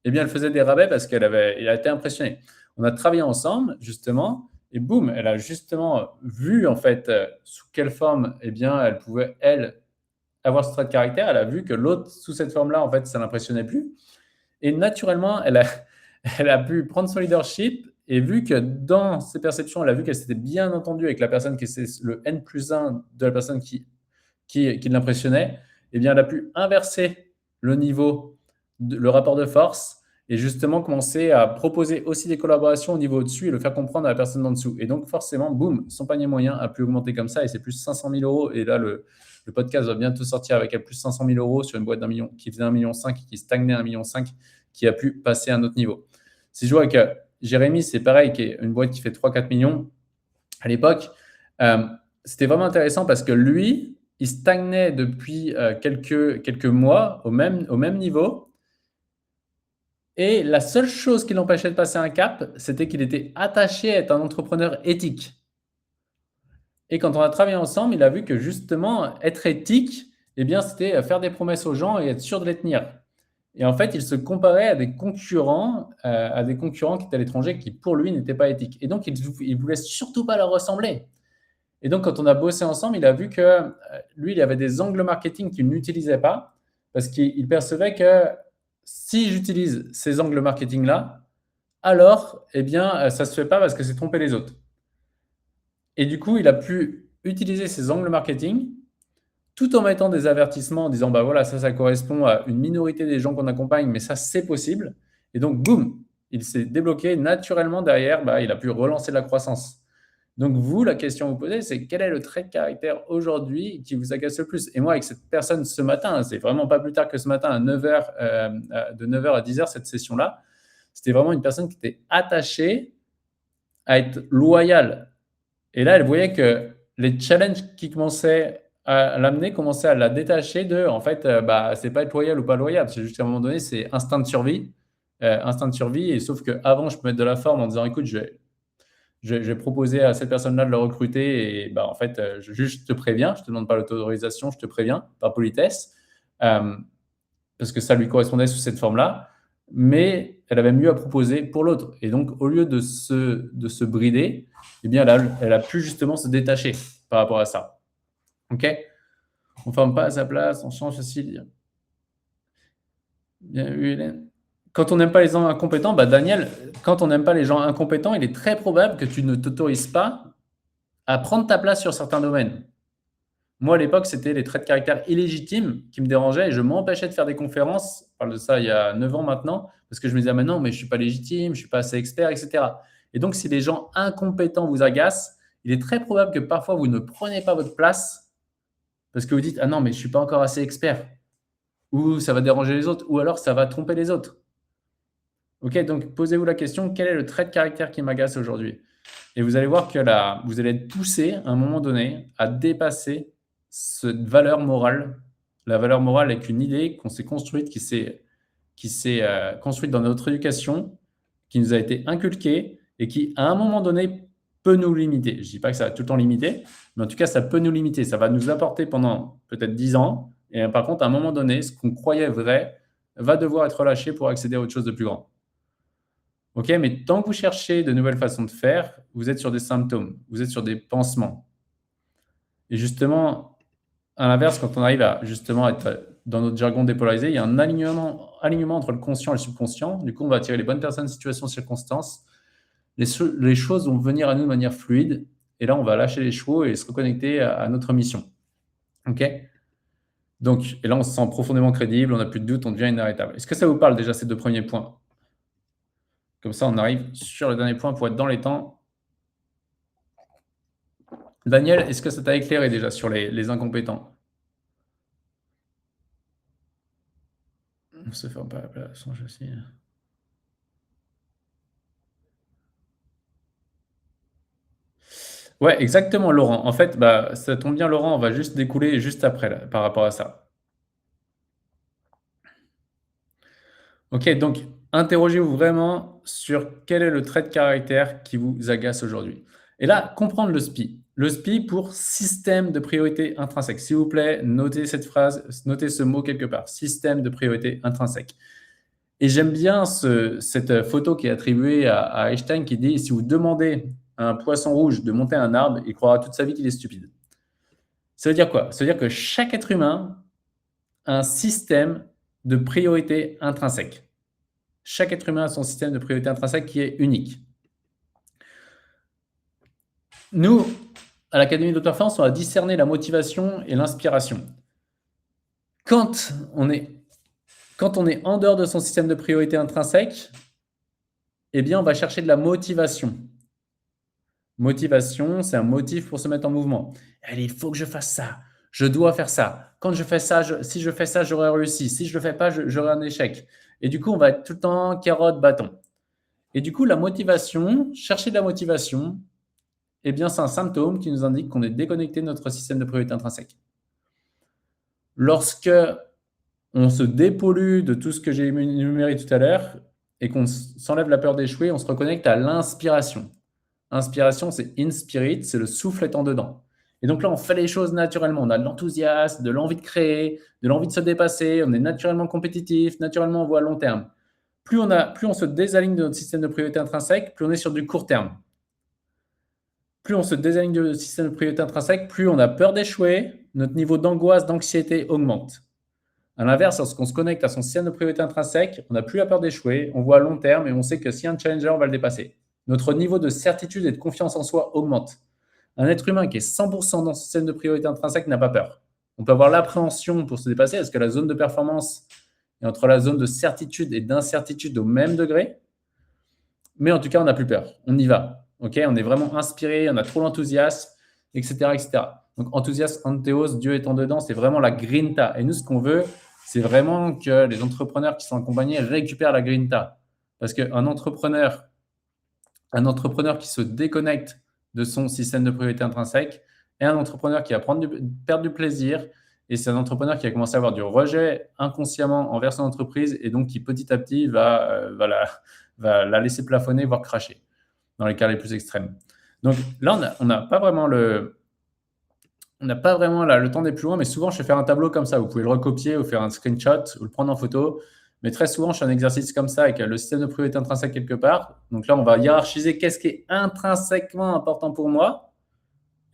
elle faisait des rabais parce qu'elle a été impressionnée. On a travaillé ensemble justement et boum, elle a justement vu en fait sous quelle forme elle pouvait avoir ce trait de caractère. Elle a vu que l'autre sous cette forme-là en fait ça l'impressionnait plus. Et naturellement, elle a pu prendre son leadership et vu que dans ses perceptions, elle a vu qu'elle s'était bien entendue avec la personne qui était le N+1 de la personne qui l'impressionnait, elle a pu inverser le niveau, le rapport de force et justement commencer à proposer aussi des collaborations au niveau au-dessus et le faire comprendre à la personne d'en dessous. Et donc forcément, boum, son panier moyen a pu augmenter comme ça et c'est plus 500 000 euros. Et là, le podcast va bientôt sortir avec plus 500 000 euros sur une boîte d'1 million qui faisait 1,5 million et qui stagnait à 1,5 million, qui a pu passer à un autre niveau. Si je vois que Jérémy, c'est pareil, qui est une boîte qui fait 3-4 millions à l'époque, c'était vraiment intéressant parce que lui, il stagnait depuis quelques mois au même niveau. Et la seule chose qui l'empêchait de passer un cap, c'était qu'il était attaché à être un entrepreneur éthique. Et quand on a travaillé ensemble, il a vu que justement, être éthique, c'était faire des promesses aux gens et être sûr de les tenir. Et en fait, il se comparait à des concurrents qui étaient à l'étranger, qui pour lui n'étaient pas éthiques. Et donc, il ne voulait surtout pas leur ressembler. Et donc, quand on a bossé ensemble, il a vu que lui, il avait des angles marketing qu'il n'utilisait pas parce qu'il percevait que si j'utilise ces angles marketing-là, alors, ça ne se fait pas parce que c'est tromper les autres. Et du coup, il a pu utiliser ces angles marketing tout en mettant des avertissements en disant voilà, ça correspond à une minorité des gens qu'on accompagne, mais ça, c'est possible. Et donc, boum, il s'est débloqué naturellement derrière, il a pu relancer la croissance. Donc, vous, la question à vous poser, c'est quel est le trait de caractère aujourd'hui qui vous agace le plus? Et moi, avec cette personne ce matin, c'est vraiment pas plus tard que ce matin à 9h, de 9h à 10h, cette session-là, c'était vraiment une personne qui était attachée à être loyale. Et là, elle voyait que les challenges qui commençaient à l'amener commençaient à la détacher de, en fait, c'est pas être loyal ou pas loyal. C'est juste qu'à un moment donné, c'est instinct de survie. Et sauf qu'avant, je peux mettre de la forme en disant, écoute, je vais proposer à cette personne-là de le recruter et en fait, je te préviens, je ne te demande pas l'autorisation, je te préviens par politesse, parce que ça lui correspondait sous cette forme-là, mais elle avait mieux à proposer pour l'autre. Et donc, au lieu de se brider, elle a pu justement se détacher par rapport à ça. OK? On ne ferme pas à sa place, on change aussi. Bien vu, Hélène. Quand on n'aime pas les gens incompétents, Daniel, quand on n'aime pas les gens incompétents, il est très probable que tu ne t'autorises pas à prendre ta place sur certains domaines. Moi, à l'époque, c'était les traits de caractère illégitimes qui me dérangeaient et je m'empêchais de faire des conférences. Je parle de ça il y a 9 ans maintenant, parce que je me disais, non, mais je ne suis pas légitime, je ne suis pas assez expert, etc. Et donc, si les gens incompétents vous agacent, il est très probable que parfois vous ne preniez pas votre place parce que vous dites, ah non, mais je ne suis pas encore assez expert. Ou ça va déranger les autres, ou alors ça va tromper les autres. Ok, donc posez-vous la question, quel est le trait de caractère qui m'agace aujourd'hui? Et vous allez voir que là, vous allez être poussé à un moment donné à dépasser cette valeur morale. La valeur morale est une idée qu'on s'est construite, qui s'est construite dans notre éducation, qui nous a été inculquée et qui, à un moment donné, peut nous limiter. Je ne dis pas que ça va tout le temps limiter, mais en tout cas, ça peut nous limiter. Ça va nous apporter pendant peut-être 10 ans. Et par contre, à un moment donné, ce qu'on croyait vrai va devoir être relâché pour accéder à autre chose de plus grand. Ok, mais tant que vous cherchez de nouvelles façons de faire, vous êtes sur des symptômes, vous êtes sur des pansements. Et justement, à l'inverse, quand on arrive à justement être dans notre jargon dépolarisé, il y a un alignement entre le conscient et le subconscient. Du coup, on va attirer les bonnes personnes, situations, circonstances. Les choses vont venir à nous de manière fluide. Et là, on va lâcher les chevaux et se reconnecter à notre mission. Ok. Donc, et là, on se sent profondément crédible, on n'a plus de doute, on devient inarrêtable. Est-ce que ça vous parle déjà, ces deux premiers points? Comme ça, on arrive sur le dernier point pour être dans les temps. Daniel, est-ce que ça t'a éclairé déjà sur les incompétents? On se ferme pas la place, je sais. Ouais, exactement, Laurent. En fait, bah, ça tombe bien, Laurent, on va juste découler juste après, là, par rapport à ça. Ok, donc interrogez-vous vraiment sur quel est le trait de caractère qui vous agace aujourd'hui. Et là, comprendre le SPI. Le SPI pour système de priorité intrinsèque. S'il vous plaît, notez cette phrase, notez ce mot quelque part. Système de priorité intrinsèque. Et j'aime bien cette photo qui est attribuée à Einstein qui dit, si vous demandez à un poisson rouge de monter un arbre, il croira toute sa vie qu'il est stupide. Ça veut dire quoi? Ça veut dire que chaque être humain a un système de priorité intrinsèque. Chaque être humain a son système de priorité intrinsèque qui est unique. Nous, à l'Académie d'Haute Performance, on a discerné la motivation et l'inspiration. Quand on est en dehors de son système de priorité intrinsèque, eh bien, on va chercher de la motivation. Motivation, c'est un motif pour se mettre en mouvement. Allez, il faut que je fasse ça. Je dois faire ça. Quand je fais ça, si je fais ça, j'aurai réussi. Si je ne le fais pas, j'aurai un échec. Et du coup, on va être tout le temps carotte, bâton. Et du coup, la motivation, chercher de la motivation, eh bien, c'est un symptôme qui nous indique qu'on est déconnecté de notre système de priorité intrinsèque. Lorsque on se dépollue de tout ce que j'ai énuméré tout à l'heure et qu'on s'enlève la peur d'échouer, on se reconnecte à l'inspiration. Inspiration, c'est in spirit, c'est le souffle étant dedans. Et donc là, on fait les choses naturellement. On a de l'enthousiasme, de l'envie de créer, de l'envie de se dépasser. On est naturellement compétitif, naturellement on voit à long terme. Plus on se désaligne de notre système de priorité intrinsèque, plus on est sur du court terme. Plus on se désaligne de notre système de priorité intrinsèque, plus on a peur d'échouer, notre niveau d'angoisse, d'anxiété augmente. À l'inverse, lorsqu'on se connecte à son système de priorité intrinsèque, on n'a plus la peur d'échouer, on voit à long terme et on sait que si un challenger, on va le dépasser. Notre niveau de certitude et de confiance en soi augmente. Un être humain qui est 100% dans son système de priorité intrinsèque n'a pas peur. On peut avoir l'appréhension pour se dépasser, parce que la zone de performance est entre la zone de certitude et d'incertitude au même degré. Mais en tout cas, on n'a plus peur. On y va. Okay, on est vraiment inspiré, on a trop l'enthousiasme, etc., etc. Donc, enthousiasme, antheos, Dieu étant dedans, c'est vraiment la grinta. Et nous, ce qu'on veut, c'est vraiment que les entrepreneurs qui sont accompagnés récupèrent la grinta. Parce qu'un entrepreneur qui se déconnecte de son système de priorité intrinsèque est un entrepreneur qui va perdre du plaisir, et c'est un entrepreneur qui va commencer à avoir du rejet inconsciemment envers son entreprise et donc qui petit à petit va la laisser plafonner, voire cracher dans les cas les plus extrêmes. Donc là, on n'a pas vraiment le temps d'être plus loin, mais souvent je fais faire un tableau comme ça. Vous pouvez le recopier ou faire un screenshot ou le prendre en photo. Mais très souvent, je fais un exercice comme ça avec le système de priorité intrinsèque quelque part. Donc là, on va hiérarchiser qu'est-ce qui est intrinsèquement important pour moi.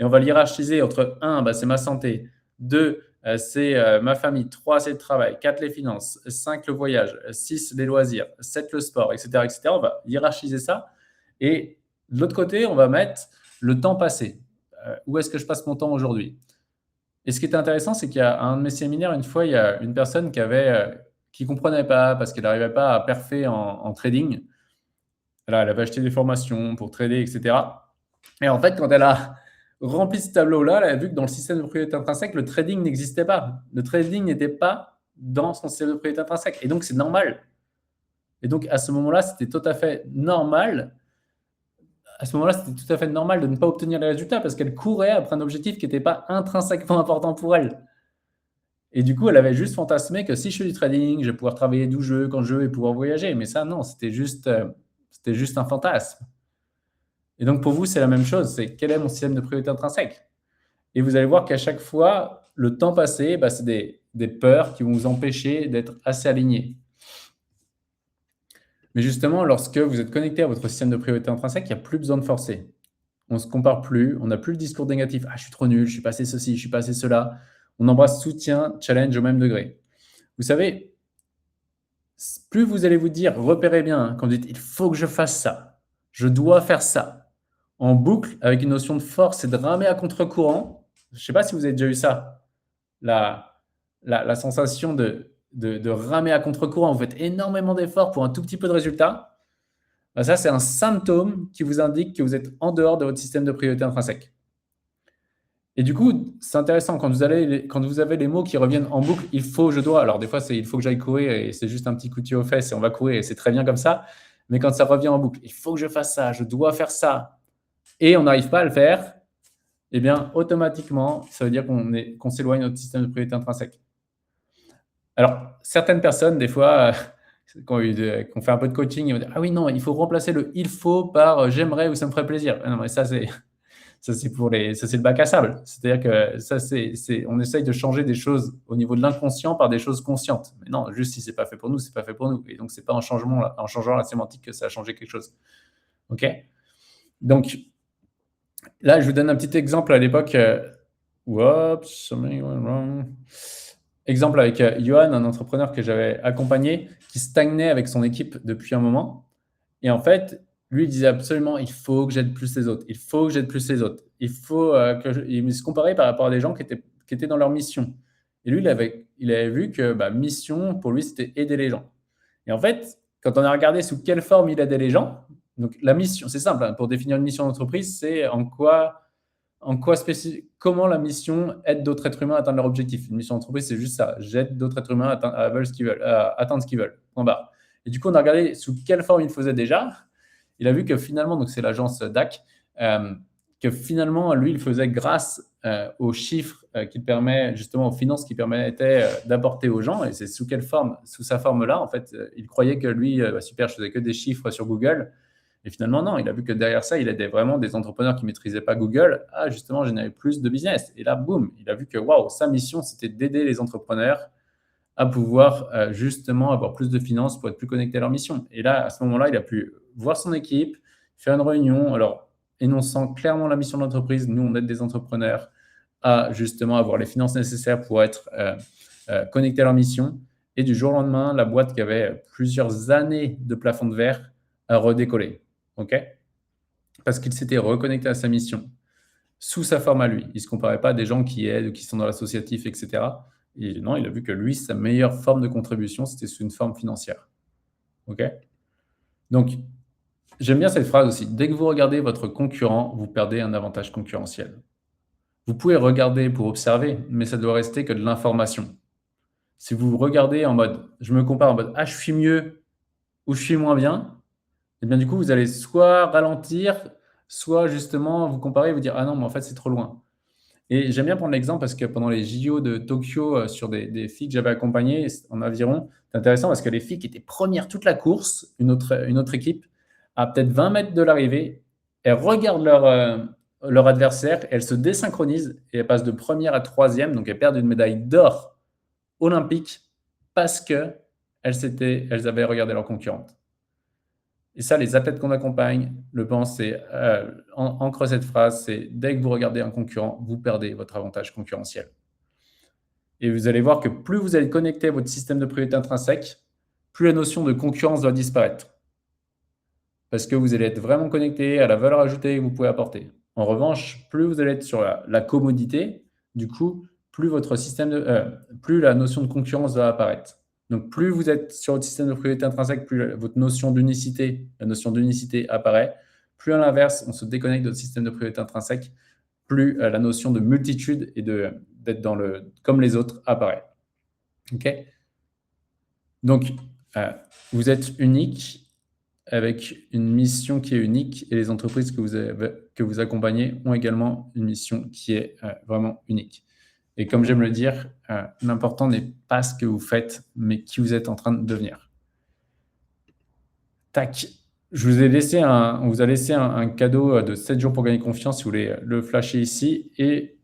Et on va le hiérarchiser entre 1, c'est ma santé. 2, c'est ma famille. 3, c'est le travail. 4, les finances. 5, le voyage. 6, les loisirs. 7, le sport, etc., etc. On va hiérarchiser ça. Et de l'autre côté, on va mettre le temps passé. Où est-ce que je passe mon temps aujourd'hui? Et ce qui était intéressant, c'est qu'il y a un de mes séminaires, une fois, il y a une personne qui ne comprenait pas parce qu'elle n'arrivait pas à perfer en trading. Là, elle avait acheté des formations pour trader, etc. Et en fait, quand elle a rempli ce tableau-là, elle a vu que dans le système de priorité intrinsèque, le trading n'existait pas. Le trading n'était pas dans son système de priorité intrinsèque. Et donc, c'est normal. Et donc, à ce moment-là, c'était tout à fait normal. À ce moment-là, c'était tout à fait normal de ne pas obtenir les résultats parce qu'elle courait après un objectif qui n'était pas intrinsèquement important pour elle. Et du coup, elle avait juste fantasmé que si je fais du trading, je vais pouvoir travailler d'où je veux, quand je veux et pouvoir voyager. Mais ça, non, c'était juste un fantasme. Et donc, pour vous, c'est la même chose. C'est quel est mon système de priorité intrinsèque? Et vous allez voir qu'à chaque fois, le temps passé, c'est des peurs qui vont vous empêcher d'être assez aligné. Mais justement, lorsque vous êtes connecté à votre système de priorité intrinsèque, il n'y a plus besoin de forcer. On ne se compare plus, on n'a plus le discours négatif. Ah, je suis trop nul, je suis passé ceci, je suis passé cela. On embrasse soutien, challenge au même degré. Vous savez, plus vous allez vous dire, repérez bien, quand vous dites il faut que je fasse ça, je dois faire ça, en boucle, avec une notion de force et de ramer à contre-courant. Je ne sais pas si vous avez déjà eu ça, la sensation de ramer à contre-courant. Vous faites énormément d'efforts pour un tout petit peu de résultat. Ben ça, c'est un symptôme qui vous indique que vous êtes en dehors de votre système de priorité intrinsèque. Et du coup, c'est intéressant quand vous avez les mots qui reviennent en boucle, il faut, je dois. Alors des fois, c'est il faut que j'aille courir et c'est juste un petit coup de pied aux fesses et on va courir et c'est très bien comme ça. Mais quand ça revient en boucle, il faut que je fasse ça, je dois faire ça, et on n'arrive pas à le faire, eh bien, automatiquement, ça veut dire qu'on s'éloigne de notre système de priorité intrinsèque. Alors, certaines personnes, des fois, qu'on fait un peu de coaching, ils vont dire, ah oui, non, il faut remplacer le il faut par j'aimerais ou ça me ferait plaisir. Ah non, mais ça, c'est le bac à sable. C'est-à-dire que ça, on essaye de changer des choses au niveau de l'inconscient par des choses conscientes. Mais non, juste si c'est pas fait pour nous, c'est pas fait pour nous. Et donc, c'est pas en changeant la sémantique que ça a changé quelque chose. OK? Donc, là, je vous donne un petit exemple à l'époque. Something went wrong. Exemple avec Johan, un entrepreneur que j'avais accompagné, qui stagnait avec son équipe depuis un moment. Et en fait, lui, il disait absolument, il faut que j'aide plus les autres. Il faut que j'aide plus les autres. Il faut il se comparait par rapport à des gens qui étaient dans leur mission. Et lui, il avait vu que mission, pour lui, c'était aider les gens. Et en fait, quand on a regardé sous quelle forme il aidait les gens, donc la mission, c'est simple, hein, pour définir une mission d'entreprise, c'est comment la mission aide d'autres êtres humains à atteindre leur objectif. Une mission d'entreprise, c'est juste ça. J'aide d'autres êtres humains à atteindre ce qu'ils veulent. En bas. Et du coup, on a regardé sous quelle forme il faisait déjà. Il a vu que finalement, donc c'est l'agence DAC, que finalement, lui, il faisait grâce aux chiffres qu'il permet, justement aux finances qui permettaient d'apporter aux gens. Et c'est sous quelle forme? Sous sa forme-là, en fait, il croyait que lui, super, je faisais que des chiffres sur Google. Et finalement, non, il a vu que derrière ça, il aidait vraiment des entrepreneurs qui ne maîtrisaient pas Google à justement générer plus de business. Et là, boum, il a vu que waouh, sa mission, c'était d'aider les entrepreneurs à pouvoir justement avoir plus de finances pour être plus connectés à leur mission. Et là, à ce moment-là, il a pu voir son équipe, faire une réunion, alors énonçant clairement la mission de l'entreprise. Nous, on aide des entrepreneurs à justement avoir les finances nécessaires pour être connectés à leur mission. Et du jour au lendemain, la boîte qui avait plusieurs années de plafond de verre a redécollé. OK? Parce qu'il s'était reconnecté à sa mission sous sa forme à lui. Il ne se comparait pas à des gens qui aident ou qui sont dans l'associatif, etc. Et non, il a vu que lui, sa meilleure forme de contribution, c'était sous une forme financière. OK? Donc, j'aime bien cette phrase aussi. Dès que vous regardez votre concurrent, vous perdez un avantage concurrentiel. Vous pouvez regarder pour observer, mais ça doit rester que de l'information. Si vous regardez en mode, je me compare en mode, ah, je suis mieux ou je suis moins bien, et bien du coup, vous allez soit ralentir, soit justement vous comparer et vous dire, ah non, mais en fait, c'est trop loin. Et j'aime bien prendre l'exemple parce que pendant les JO de Tokyo, sur des filles que j'avais accompagnées en aviron, c'est intéressant parce que les filles qui étaient premières toute la course, une autre équipe, à peut-être 20 mètres de l'arrivée, elles regardent leur adversaire, elles se désynchronisent et elles passent de première à troisième, donc elles perdent une médaille d'or olympique parce qu'elles avaient regardé leur concurrente. Et ça, les athlètes qu'on accompagne le pensent, c'est ancre cette phrase, c'est dès que vous regardez un concurrent, vous perdez votre avantage concurrentiel. Et vous allez voir que plus vous allez connecter à votre système de priorité intrinsèque, plus la notion de concurrence va disparaître. Parce que vous allez être vraiment connecté à la valeur ajoutée que vous pouvez apporter. En revanche, plus vous allez être sur la commodité, du coup, plus la notion de concurrence va apparaître. Donc, plus vous êtes sur votre système de priorité intrinsèque, plus votre notion d'unicité, la notion d'unicité apparaît. Plus à l'inverse, on se déconnecte de notre système de priorité intrinsèque, plus la notion de multitude et d'être comme les autres apparaît. OK? Donc, vous êtes unique avec une mission qui est unique et les entreprises que vous accompagnez ont également une mission qui est vraiment unique. Et comme j'aime le dire, l'important n'est pas ce que vous faites, mais qui vous êtes en train de devenir. Tac. On vous a laissé un cadeau de 7 jours pour gagner confiance si vous voulez le flasher ici. Et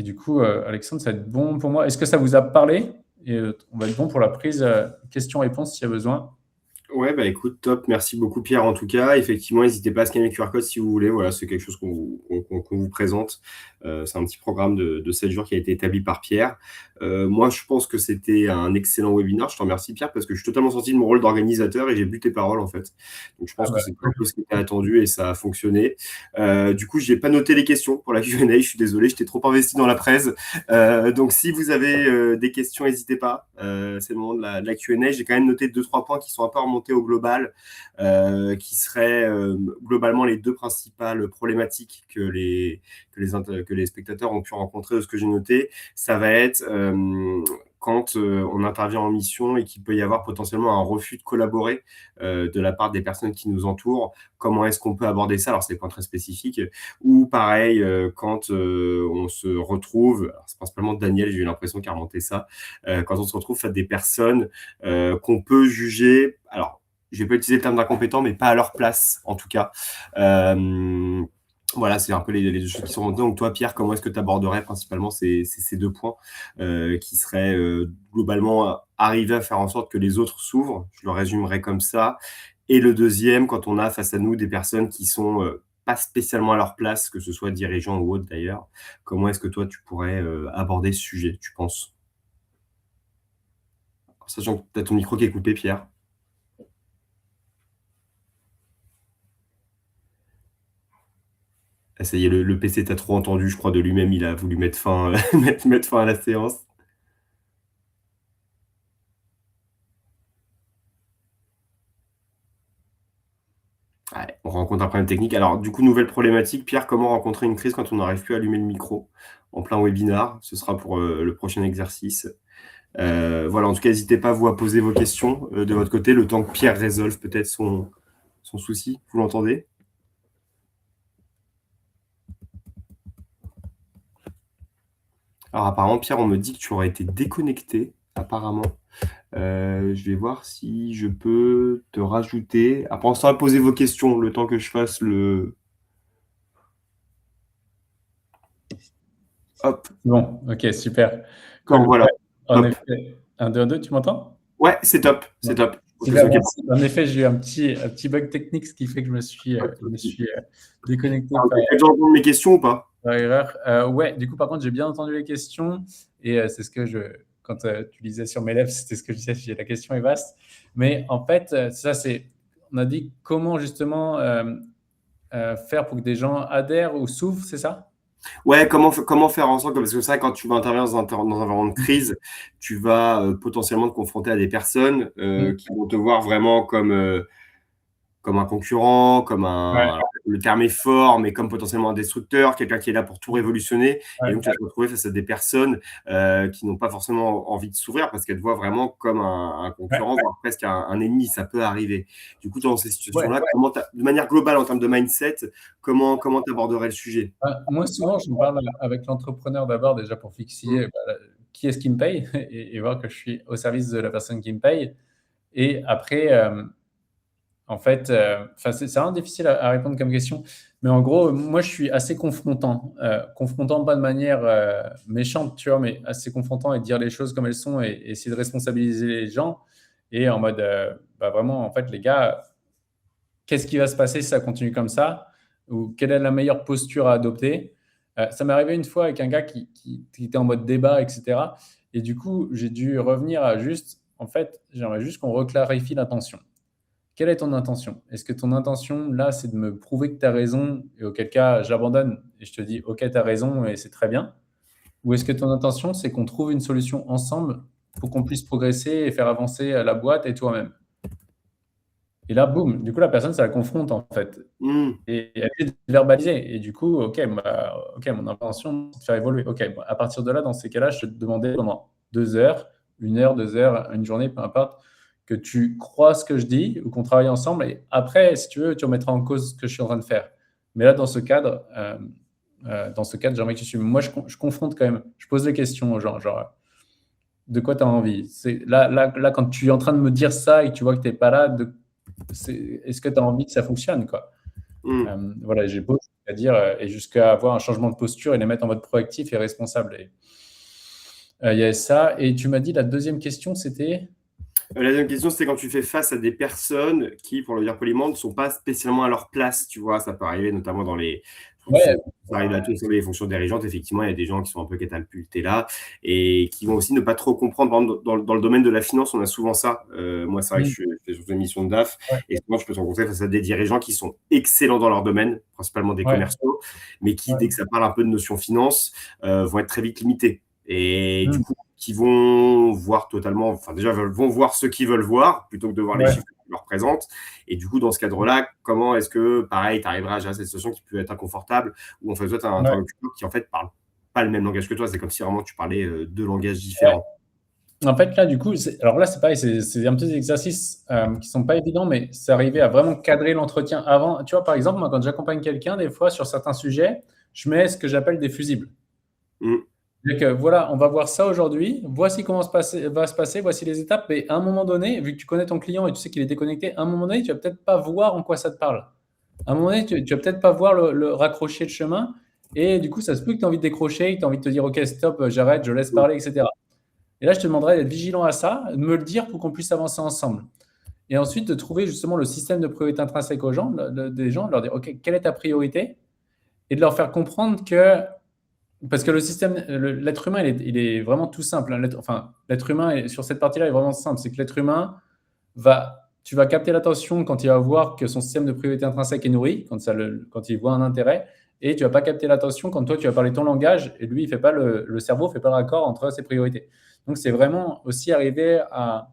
du coup, Alexandre, ça va être bon pour moi. Est-ce que ça vous a parlé? Et on va être bon pour la prise question-réponse s'il y a besoin. Ouais, bah écoute, top. Merci beaucoup, Pierre, en tout cas. Effectivement, n'hésitez pas à scanner le QR code si vous voulez. Voilà, c'est quelque chose qu'on vous présente. C'est un petit programme de 7 jours qui a été établi par Pierre. Moi, je pense que c'était un excellent webinaire. Je te remercie, Pierre, parce que je suis totalement sorti de mon rôle d'organisateur et j'ai bu tes paroles, en fait. Donc, je Ah pense que bah, c'est quelque chose qui était attendu et ça a fonctionné. Du coup, je n'ai pas noté les questions pour la Q&A. Je suis désolé, j'étais trop investi dans la presse. Donc, si vous avez des questions, n'hésitez pas. C'est le moment de la Q&A. J'ai quand même noté 2-3 points qui sont un peu remontés au global, qui seraient globalement les deux principales problématiques que les spectateurs ont pu rencontrer de ce que j'ai noté. Ça va être quand on intervient en mission et qu'il peut y avoir potentiellement un refus de collaborer de la part des personnes qui nous entourent. Comment est-ce qu'on peut aborder ça? Alors, c'est des points très spécifiques. Ou pareil, quand on se retrouve, c'est principalement Daniel, j'ai eu l'impression qu'il a remonté ça, quand on se retrouve face à des personnes qu'on peut juger, alors, je vais pas utiliser le terme d'incompétent, mais pas à leur place, en tout cas. Voilà, c'est un peu les choses qui sont remontées. Donc toi, Pierre, comment est-ce que tu aborderais principalement ces deux points qui seraient globalement arriver à faire en sorte que les autres s'ouvrent? Je le résumerai comme ça. Et le deuxième, quand on a face à nous des personnes qui sont pas spécialement à leur place, que ce soit dirigeants ou autres d'ailleurs, comment est-ce que toi, tu pourrais aborder ce sujet, tu penses? Sachant que tu as ton micro qui est coupé, Pierre. Ah, ça y est, le PC t'a trop entendu, je crois, de lui-même, il a voulu mettre fin, mettre fin à la séance. Ouais, on rencontre un problème technique. Alors, du coup, nouvelle problématique. Pierre, comment rencontrer une crise quand on n'arrive plus à allumer le micro en plein webinar? Ce sera pour le prochain exercice. Voilà, en tout cas, n'hésitez pas, vous, à poser vos questions de votre côté, le temps que Pierre résolve peut-être son souci. Vous l'entendez? Alors, apparemment, Pierre, on me dit que tu aurais été déconnecté, apparemment. Je vais voir si je peux te rajouter. Après, on à poser vos questions le temps que je fasse le... Hop, Bon, ok, super. quand Cool. voilà. En Hop. effet, 1, 2, 1, 2, tu m'entends? Ouais, c'est top, c'est Ouais. top. Ok, c'est Super, ok. merci. En effet, j'ai eu un petit bug technique, ce qui fait que Pas de je me souci. suis déconnecté Alors, t'as déjà entendu mes questions ou pas? par erreur. Ouais, du coup, par contre, j'ai bien entendu les questions et c'est ce que quand tu lisais sur mes lèvres, c'était ce que je disais, la question est vaste. Mais en fait, on a dit comment justement faire pour que des gens adhèrent ou s'ouvrent, c'est ça? Ouais, comment faire en sorte que, parce que ça, quand tu vas intervenir dans un environnement de crise, tu vas potentiellement te confronter à des personnes Mm. qui vont te voir vraiment comme un concurrent, Ouais, le terme est fort, mais comme potentiellement un destructeur, quelqu'un qui est là pour tout révolutionner. Et ouais, donc, tu vas te retrouver face à des personnes qui n'ont pas forcément envie de s'ouvrir parce qu'elles te voient vraiment comme un ouais, concurrent, voire presque un ennemi. Ça peut arriver. Du coup, dans ces ouais. situations-là, de manière globale, en termes de mindset, comment tu aborderais le sujet? Moi, souvent, je me parle avec l'entrepreneur d'abord, déjà pour fixer Mmh. qui est-ce qui me paye et voir que je suis au service de la personne qui me paye. Et après, en fait, c'est vraiment difficile à répondre comme question. Mais en gros, moi, je suis assez confrontant. Confrontant, pas de manière méchante, tu vois, mais assez confrontant et dire les choses comme elles sont et essayer de responsabiliser les gens. Et en mode, vraiment, en fait, les gars, qu'est-ce qui va se passer si ça continue comme ça? Ou quelle est la meilleure posture à adopter? Ça m'est arrivé une fois avec un gars qui était en mode débat, etc. Et du coup, j'ai dû revenir à juste, en fait, j'aimerais juste qu'on reclarifie l'intention. Quelle est ton intention? Est-ce que ton intention, là, c'est de me prouver que tu as raison et auquel cas, j'abandonne et je te dis, OK, tu as raison et c'est très bien? Ou est-ce que ton intention, c'est qu'on trouve une solution ensemble pour qu'on puisse progresser et faire avancer la boîte et toi-même? Et là, boum, du coup, la personne, ça la confronte, en fait. Mmh. Et elle est verbalisée. Et du coup, OK, mon intention, c'est de faire évoluer. OK, bon, à partir de là, dans ces cas-là, je te demandais pendant 2 heures, 1 heure, 2 heures, une journée, peu importe, que tu crois ce que je dis ou qu'on travaille ensemble. Et après, si tu veux, tu remettras en cause ce que je suis en train de faire. Mais là, dans ce cadre, j'aimerais que tu suives. Moi, je confronte quand même. Je pose des questions aux gens, genre, de quoi tu as envie? Là, quand tu es en train de me dire ça et que tu vois que tu n'es pas là, est-ce que tu as envie que ça fonctionne, quoi? Mmh. Voilà, j'ai beau à dire et jusqu'à avoir un changement de posture et les mettre en mode proactif et responsable. Et il y a ça. Et tu m'as dit la deuxième question, c'était? La deuxième question, c'était quand tu fais face à des personnes qui, pour le dire poliment, ne sont pas spécialement à leur place, tu vois, ça peut arriver notamment dans les Ouais, fonctions, ça arrive à tous les fonctions dirigeantes, effectivement, il y a des gens qui sont un peu catapultés là et qui vont aussi ne pas trop comprendre. Par exemple, dans le domaine de la finance, on a souvent ça. Moi, c'est vrai que mmh, je fais sur une mission de DAF ouais, et souvent, je peux te rencontrer face à des dirigeants qui sont excellents dans leur domaine, principalement des ouais, commerciaux, mais qui, ouais, dès que ça parle un peu de notion finance, vont être très vite limités. Et du mmh, coup, qui vont voir totalement, enfin déjà vont voir ce qu'ils veulent voir plutôt que de voir les ouais, chiffres qu'ils leur présentent. Et du coup, dans ce cadre-là, comment est-ce que, pareil, tu arriveras à gérer cette situation qui peut être inconfortable, où en fait, toi, tu as un ouais, interlocuteur qui en fait parle pas le même langage que toi. C'est comme si vraiment tu parlais deux langages ouais. différents. En fait, là, du coup, alors là, c'est pareil, c'est un petit exercice qui sont pas évidents, mais c'est arrivé à vraiment cadrer l'entretien avant. Tu vois, par exemple, moi, quand j'accompagne quelqu'un, des fois, sur certains sujets, je mets ce que j'appelle des fusibles. Mm. C'est-à-dire que voilà, on va voir ça aujourd'hui, voici comment va se passer, voici les étapes, mais à un moment donné, vu que tu connais ton client et tu sais qu'il est déconnecté, à un moment donné, tu vas peut-être pas voir en quoi ça te parle. À un moment donné, tu vas peut-être pas voir le raccrocher de chemin, et du coup, ça se peut que tu as envie de décrocher, que tu as envie de te dire, OK, stop, j'arrête, je laisse Mm. parler, etc. Et là, je te demanderais d'être vigilant à ça, de me le dire pour qu'on puisse avancer ensemble. Et ensuite, de trouver justement le système de priorité intrinsèque aux gens, des gens, de leur dire, OK, quelle est ta priorité? Et de leur faire comprendre que, parce que le système, l'être humain, il est vraiment tout simple, hein. Enfin, l'être humain, sur cette partie-là, est vraiment simple. C'est que l'être humain tu vas capter l'attention quand il va voir que son système de priorité intrinsèque est nourri, quand il voit un intérêt, et tu vas pas capter l'attention quand toi, tu vas parler ton langage, et lui, le cerveau fait pas le raccord entre ses priorités. Donc, c'est vraiment aussi arriver à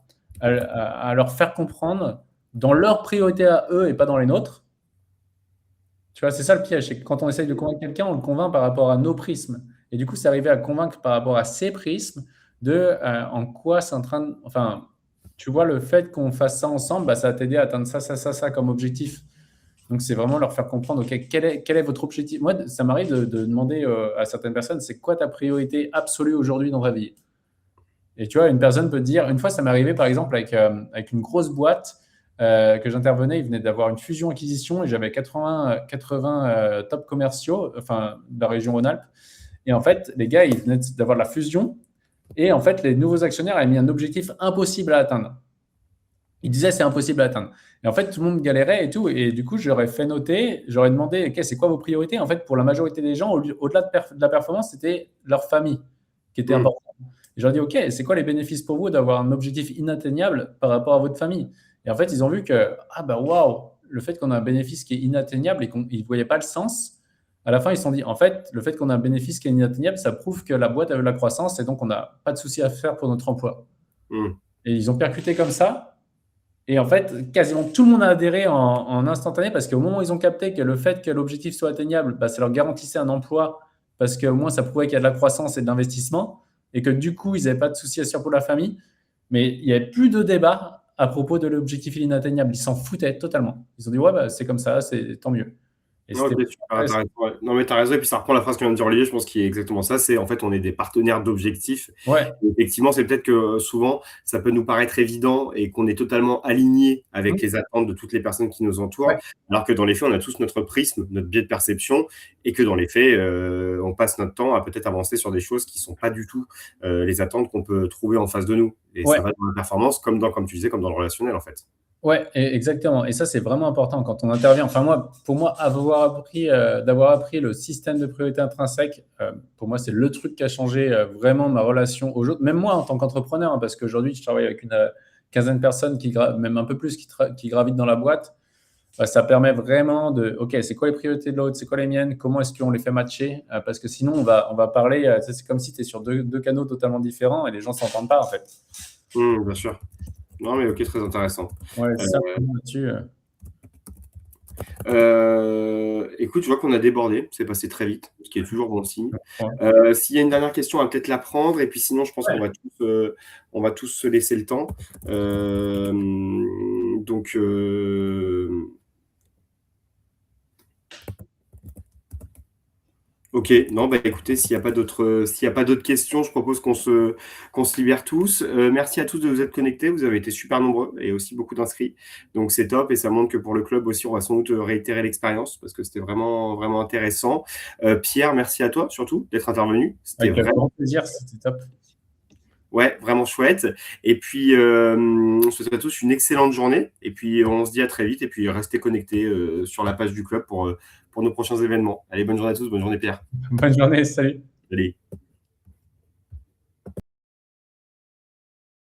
leur faire comprendre dans leurs priorités à eux et pas dans les nôtres. Tu vois, c'est ça le piège, c'est que quand on essaye de convaincre quelqu'un, on le convainc par rapport à nos prismes. Et du coup, c'est arriver à convaincre par rapport à ses prismes de en quoi c'est en train de. Enfin, tu vois, le fait qu'on fasse ça ensemble, bah, ça va t'aider à atteindre ça comme objectif. Donc, c'est vraiment leur faire comprendre, OK, quel est votre objectif? Moi, ça m'arrive de demander à certaines personnes, c'est quoi ta priorité absolue aujourd'hui dans ta vie? Et tu vois, une personne peut te dire, une fois, ça m'est arrivé par exemple avec une grosse boîte que j'intervenais, ils venaient d'avoir une fusion-acquisition et j'avais 80 top commerciaux, enfin, de la région Rhône-Alpes. Et en fait, les gars, ils venaient d'avoir la fusion et en fait, les nouveaux actionnaires avaient mis un objectif impossible à atteindre. Ils disaient c'est impossible à atteindre. Et en fait, tout le monde galérait et tout. Et du coup, j'aurais fait noter, j'aurais demandé, OK, c'est quoi vos priorités? En fait, pour la majorité des gens, au-delà de la performance, c'était leur famille qui était Mm. importante. Et je leur dis, OK, c'est quoi les bénéfices pour vous d'avoir un objectif inatteignable par rapport à votre famille? Et en fait, ils ont vu que, ah bah waouh, le fait qu'on a un bénéfice qui est inatteignable et qu'ils ne voyaient pas le sens, à la fin, ils se sont dit, en fait, le fait qu'on a un bénéfice qui est inatteignable, ça prouve que la boîte a eu de la croissance et donc on n'a pas de souci à faire pour notre emploi. Mm. Et ils ont percuté comme ça. Et en fait, quasiment tout le monde a adhéré en instantané parce qu'au moment où ils ont capté que le fait que l'objectif soit atteignable, bah, ça leur garantissait un emploi parce qu'au moins ça prouvait qu'il y a de la croissance et de l'investissement et que du coup, ils n'avaient pas de soucis à se faire pour la famille. Mais il n'y avait plus de débat à propos de l'objectif inatteignable. Ils s'en foutaient totalement. Ils ont dit, ouais, bah, c'est comme ça, c'est tant mieux. Et Ok, c'était super intéressant. intéressant. Ouais. Non, mais tu as raison. Et puis ça reprend la phrase que vient de dire Olivier, je pense qu'il est exactement ça. C'est en fait, on est des partenaires d'objectifs. Ouais. Et effectivement, c'est peut-être que souvent, ça peut nous paraître évident et qu'on est totalement aligné avec Mmh. les attentes de toutes les personnes qui nous Ouais. entourent, alors que dans les faits, on a tous notre prisme, notre biais de perception, et que dans les faits, on passe notre temps à peut-être avancer sur des choses qui sont pas du tout les attentes qu'on peut trouver en face de nous. Et Ouais. ça va dans la performance, comme tu disais, comme dans le relationnel, en fait. Ouais, exactement. Et ça, c'est vraiment important quand on intervient. Enfin, moi, pour moi, d'avoir appris le système de priorité intrinsèque, pour moi, c'est le truc qui a changé vraiment ma relation aux autres. Même moi, en tant qu'entrepreneur, hein, parce qu'aujourd'hui, je travaille avec une quinzaine de personnes, même un peu plus, qui gravitent dans la boîte. Ça permet vraiment de, OK, c'est quoi les priorités de l'autre, c'est quoi les miennes, comment est-ce qu'on les fait matcher? Parce que sinon, on va parler, c'est comme si tu es sur deux canaux totalement différents et les gens ne s'entendent pas, en fait. Bien sûr. Non, mais ok, très intéressant. Ouais, Euh, c'est ça, vraiment, là-dessus. Écoute, je vois qu'on a débordé, c'est passé très vite, ce qui est toujours bon signe. Ouais. S'il y a une dernière question, on va peut-être la prendre, et puis sinon, je pense Ouais. on va tous se laisser le temps. Euh, donc, ok, non, bah écoutez, s'il y a pas d'autres questions, je propose qu'on se libère tous. Merci à tous de vous être connectés, vous avez été super nombreux et aussi beaucoup d'inscrits, donc c'est top et ça montre que pour le club aussi, on va sans doute réitérer l'expérience parce que c'était vraiment vraiment intéressant. Pierre, merci à toi surtout d'être intervenu, c'était Avec vraiment grand plaisir, c'était top. Ouais, vraiment chouette. Et puis, je vous souhaite à tous une excellente journée. Et puis, on se dit à très vite. Et puis, restez connectés sur la page du club pour nos prochains événements. Allez, bonne journée à tous. Bonne journée, Pierre. Bonne journée, salut. Allez.